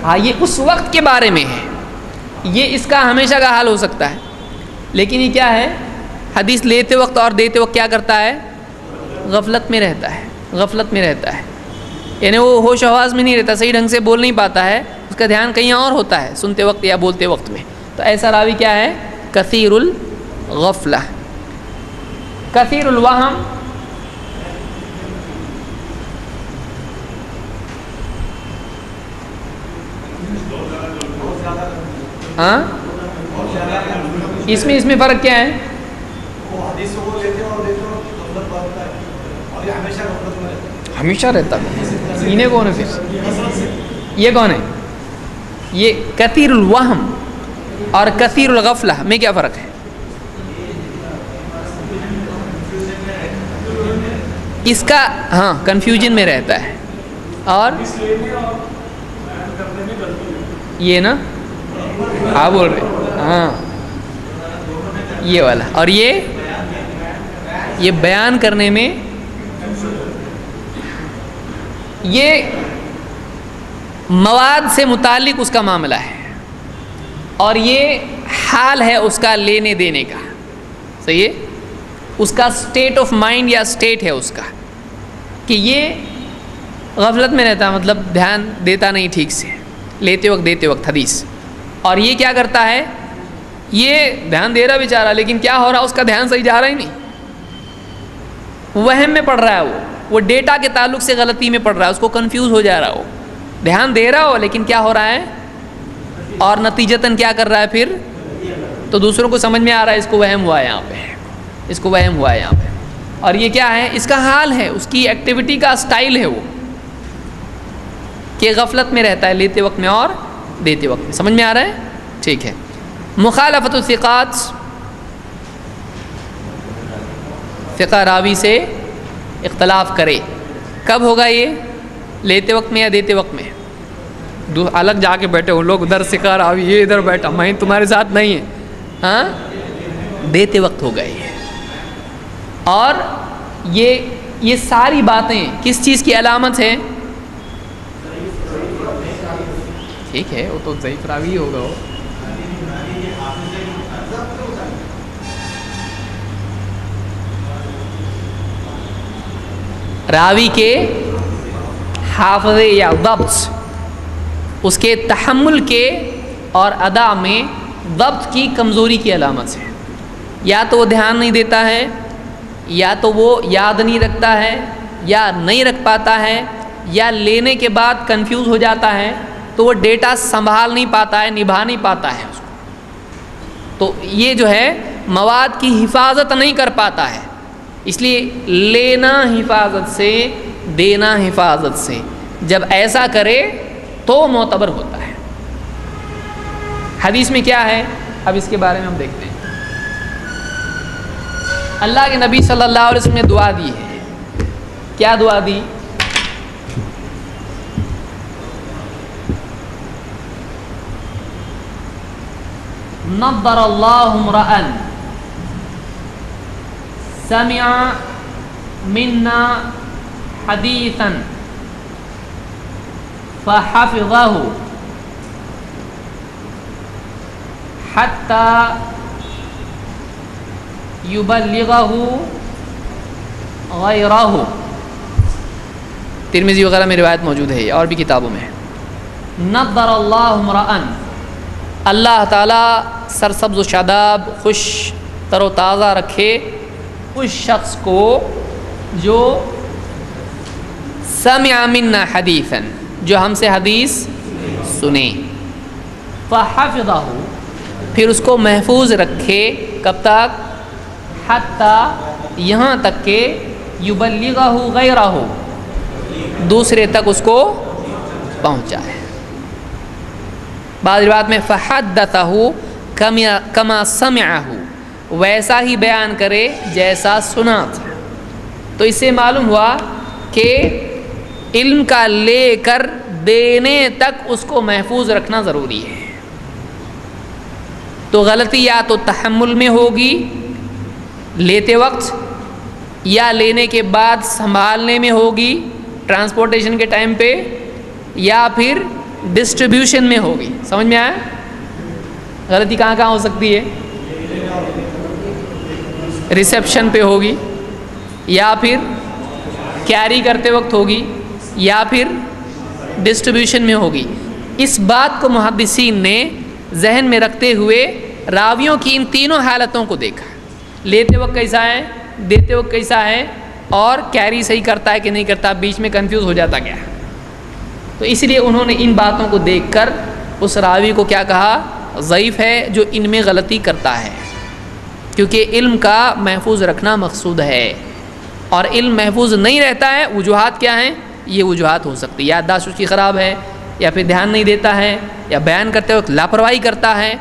Speaker 1: ہاں یہ اس وقت کے بارے میں ہے، یہ اس کا ہمیشہ کا حال ہو سکتا ہے، لیکن یہ کیا ہے؟ حدیث لیتے وقت اور دیتے وقت کیا کرتا ہے؟ غفلت میں رہتا ہے، غفلت میں رہتا ہے، یعنی وہ ہوش و حواس میں نہیں رہتا، صحیح ڈھنگ سے بول نہیں پاتا ہے، اس کا دھیان کہیں اور ہوتا ہے سنتے وقت یا بولتے وقت میں۔ تو ایسا راوی کیا ہے؟ کثیر الغفلہ۔ کثیر الوہم، ہاں اس میں فرق کیا ہے؟ ہمیشہ رہتا ہے، انہیں کون ہے پھر؟ یہ کون ہے؟ یہ کثیر الوہم اور کثیر الغفلہ میں کیا فرق ہے؟ اس کا ہاں کنفیوژن میں رہتا ہے، اور
Speaker 2: اس لینے اور بیان کرنے میں غلطی ہے.
Speaker 1: یہ نا آپ بول رہے ہاں یہ والا، اور یہ بیان کرنے میں، یہ مواد سے متعلق اس کا معاملہ ہے، اور یہ حال ہے اس کا لینے دینے کا. صحیح ہے، اس کا اسٹیٹ آف مائنڈ یا اسٹیٹ ہے اس کا، کہ یہ غفلت میں رہتا ہے، مطلب دھیان دیتا نہیں ٹھیک سے، لیتے وقت حدیث. اور یہ کیا کرتا ہے، یہ دھیان دے رہا بیچارہ، لیکن کیا ہو رہا ہے، اس کا دھیان صحیح جا رہا ہی نہیں، وہم میں پڑ رہا ہے، وہ ڈیٹا کے تعلق سے غلطی میں پڑ رہا ہے، اس کو کنفیوز ہو جا رہا ہو، دھیان دے رہا ہو لیکن کیا ہو رہا ہے، اور نتیجتاً کیا کر رہا ہے پھر، تو دوسروں کو سمجھ میں آ رہا ہے اس کو وہم ہوا ہے یہاں پہ، اس کو وہم ہوا ہے یہاں پہ. اور یہ کیا ہے، اس کا حال ہے، اس کی ایکٹیویٹی کا سٹائل ہے وہ، کہ غفلت میں رہتا ہے لیتے وقت میں اور دیتے وقت میں. سمجھ میں آ رہا ہے؟ ٹھیک ہے. مخالفت الثقات، ثقہ راوی سے اختلاف کرے، کب ہوگا یہ، لیتے وقت میں یا دیتے وقت میں؟ الگ جا کے بیٹھے ہو لوگ، ادھر ثقہ راوی، یہ ادھر بیٹھا، میں تمہارے ساتھ نہیں ہے، ہاں دیتے وقت ہوگا یہ. اور یہ ساری باتیں کس چیز کی علامت ہے؟ ٹھیک ہے، وہ تو ضعیف راوی ہوگا وہ. راوی کے حافظے یا ضبط، اس کے تحمل کے اور ادا میں ضبط کی کمزوری کی علامت ہے. یا تو وہ دھیان نہیں دیتا ہے، یا تو وہ یاد نہیں رکھتا ہے، یا نہیں رکھ پاتا ہے، یا لینے کے بعد کنفیوز ہو جاتا ہے، تو وہ ڈیٹا سنبھال نہیں پاتا ہے، نبھا نہیں پاتا ہے اس کو. تو یہ جو ہے مواد کی حفاظت نہیں کر پاتا ہے. اس لیے لینا حفاظت سے، دینا حفاظت سے، جب ایسا کرے تو معتبر ہوتا ہے. حدیث میں کیا ہے، اب اس کے بارے میں ہم دیکھتے ہیں. اللہ کے نبی صلی اللہ علیہ وسلم نے دعا دی ہے. کیا دعا دی؟ نضر اللہ امرأ سمع منا حدیثا فحفظہ حتی یبلغہ غیرہ. ترمذی وغیرہ میں روایت موجود ہے، اور بھی کتابوں میں. نضر اللہ امرأ، اللہ تعالیٰ سرسبز و شاداب، خوش تر و تازہ رکھے اس شخص کو جو سمع منا حدیثا، جو ہم سے حدیث سنے، فحفظہ، پھر اس کو محفوظ رکھے، کب تک؟ حتی، یہاں تک کہ یبلغہ غیرہ، دوسرے تک اس کو پہنچائے. بعض روایات میں فحدثہ کما سمعہ، ویسا ہی بیان کرے جیسا سنا تھا. تو اس سے معلوم ہوا کہ علم کا لے کر دینے تک اس کو محفوظ رکھنا ضروری ہے. تو غلطی یا تو تحمل میں ہوگی لیتے وقت، یا لینے کے بعد سنبھالنے میں ہوگی ٹرانسپورٹیشن کے ٹائم پہ، یا پھر ڈسٹریبیوشن میں ہوگی. سمجھ میں آیا؟ غلطی کہاں کہاں ہو سکتی ہے؟ ریسیپشن پہ ہوگی، یا پھر کیری کرتے وقت ہوگی، یا پھر ڈسٹریبیوشن میں ہوگی. اس بات کو محدثین نے ذہن میں رکھتے ہوئے راویوں کی ان تینوں حالتوں کو دیکھا، لیتے وقت کیسا ہے، دیتے وقت کیسا ہے، اور کیری صحیح کرتا ہے کہ نہیں کرتا، بیچ میں کنفیوز ہو جاتا کیا ہے. تو اس لیے انہوں نے ان باتوں کو دیکھ کر اس راوی کو کیا کہا، ضعیف ہے جو ان میں غلطی کرتا ہے، کیونکہ علم کا محفوظ رکھنا مقصود ہے. اور علم محفوظ نہیں رہتا ہے، وجوہات کیا ہیں؟ یہ وجوہات ہو سکتی ہے، یادداشت اس کی خراب ہے، یا پھر دھیان نہیں دیتا ہے، یا بیان کرتے وقت لاپرواہی کرتا ہے،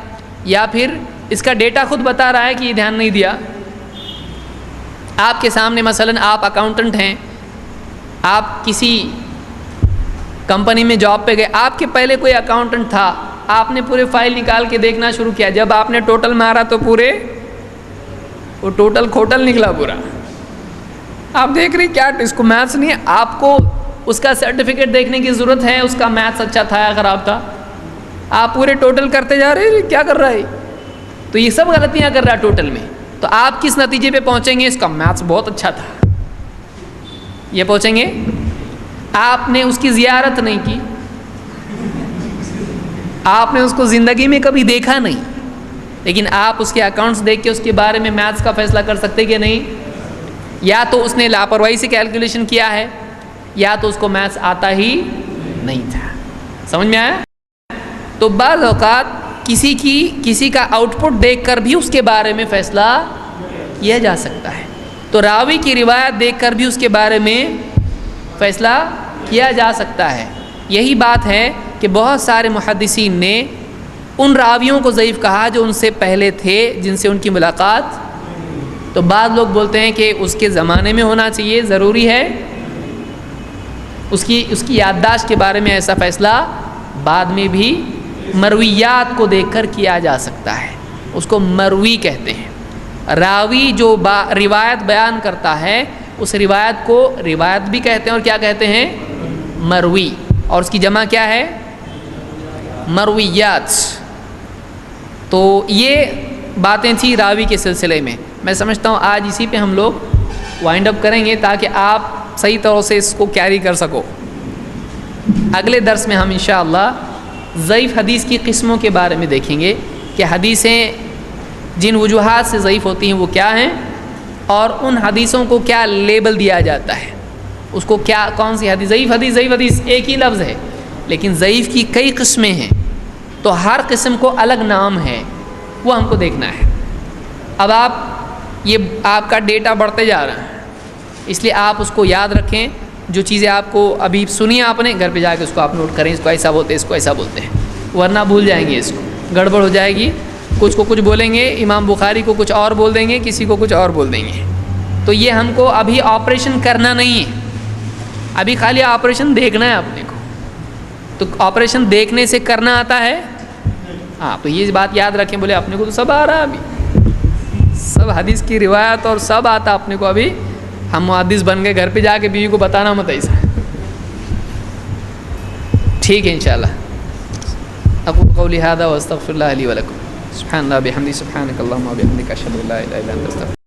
Speaker 1: یا پھر اس کا ڈیٹا خود بتا رہا ہے کہ یہ دھیان نہیں دیا. آپ کے سامنے مثلا آپ اکاؤنٹنٹ ہیں، آپ کسی کمپنی میں جاب پہ گئے، آپ کے پہلے کوئی اکاؤنٹنٹ تھا، آپ نے پورے فائل نکال کے دیکھنا شروع کیا، جب آپ نے ٹوٹل مارا تو پورے وہ ٹوٹل کھوٹل نکلا پورا. آپ دیکھ رہے کیا اس کو میتھس نہیں ہے، آپ کو اس کا سرٹیفکیٹ دیکھنے کی ضرورت ہے، اس کا میتھس اچھا تھا یا خراب تھا. آپ پورے ٹوٹل کرتے جا رہے ہیں، کیا کر رہا ہے، تو یہ سب غلطیاں کر رہا ہے ٹوٹل میں. تو آپ کس نتیجے پہ پہنچیں گے، اس کا میتھس بہت اچھا تھا، یہ پہنچیں گے. آپ نے اس کی زیارت نہیں کی، آپ نے اس کو زندگی میں کبھی دیکھا نہیں، لیکن آپ اس کے اکاؤنٹس دیکھ کے اس کے بارے میں میتھس کا فیصلہ کر سکتے کہ نہیں. یا تو اس نے لاپرواہی سے کیلکولیشن کیا ہے، یا تو اس کو میتھس آتا ہی نہیں تھا. سمجھ میں آیا؟ تو بعض اوقات کسی کا آؤٹ پٹ دیکھ کر بھی اس کے بارے میں فیصلہ کیا جا سکتا ہے. تو راوی کی روایت دیکھ کر بھی اس کے بارے میں فیصلہ کیا جا سکتا ہے. یہی بات ہے کہ بہت سارے محدثین نے ان راویوں کو ضعیف کہا جو ان سے پہلے تھے، جن سے ان کی ملاقات. تو بعض لوگ بولتے ہیں کہ اس کے زمانے میں ہونا چاہیے، ضروری ہے. اس کی یادداشت کے بارے میں ایسا فیصلہ بعد میں بھی مرویات کو دیکھ کر کیا جا سکتا ہے. اس کو مروی کہتے ہیں. راوی جو روایت بیان کرتا ہے، اس روایت کو روایت بھی کہتے ہیں، اور کیا کہتے ہیں، مروی. اور اس کی جمع کیا ہے، مرویات. تو یہ باتیں تھیں راوی کے سلسلے میں. میں سمجھتا ہوں آج اسی پہ ہم لوگ وائنڈ اپ کریں گے تاکہ آپ صحیح طور سے اس کو کیری کر سکو. اگلے درس میں ہم انشاءاللہ ضعیف حدیث کی قسموں کے بارے میں دیکھیں گے کہ حدیثیں جن وجوہات سے ضعیف ہوتی ہیں وہ کیا ہیں، اور ان حدیثوں کو کیا لیبل دیا جاتا ہے. اس کو کیا، کون سی حدیث، ضعیف حدیث ایک ہی لفظ ہے، لیکن ضعیف کی کئی قسمیں ہیں، تو ہر قسم کو الگ نام ہے، وہ ہم کو دیکھنا ہے. اب آپ کا ڈیٹا بڑھتے جا رہا ہے، اس لیے آپ اس کو یاد رکھیں. جو چیزیں آپ کو ابھی سنی آپ نے، گھر پہ جا کے اس کو آپ نوٹ کریں، اس کو ایسا بولتے ہیں، اس کو ایسا بولتے ہیں، ورنہ بھول جائیں گے، اس کو گڑبڑ ہو جائے گی. کچھ کو کچھ بولیں گے، امام بخاری کو کچھ اور بول دیں گے، کسی کو کچھ اور بول دیں گے. تو یہ ہم کو ابھی آپریشن کرنا نہیں ہے، ابھی خالی آپریشن دیکھنا ہے اپنے کو. تو آپریشن دیکھنے سے کرنا آتا ہے، ہاں. تو یہ بات یاد رکھیں، بولے اپنے کو تو سب آ رہا ہے، ابھی سب حدیث کی روایت اور سب آتا اپنے کو، ابھی ہم محدث بن گئے، گھر پہ جا کے بیوی کو بتانا مت ایسا. ٹھیک ہے انشاءاللہ. اقول قولی ھذا واستغفر اللہ لی ولکم. سبحان اللہ بحمدہ، سبحانک اللہم وبحمدک، اشہد ان لا الہ الا انت، استغفرک.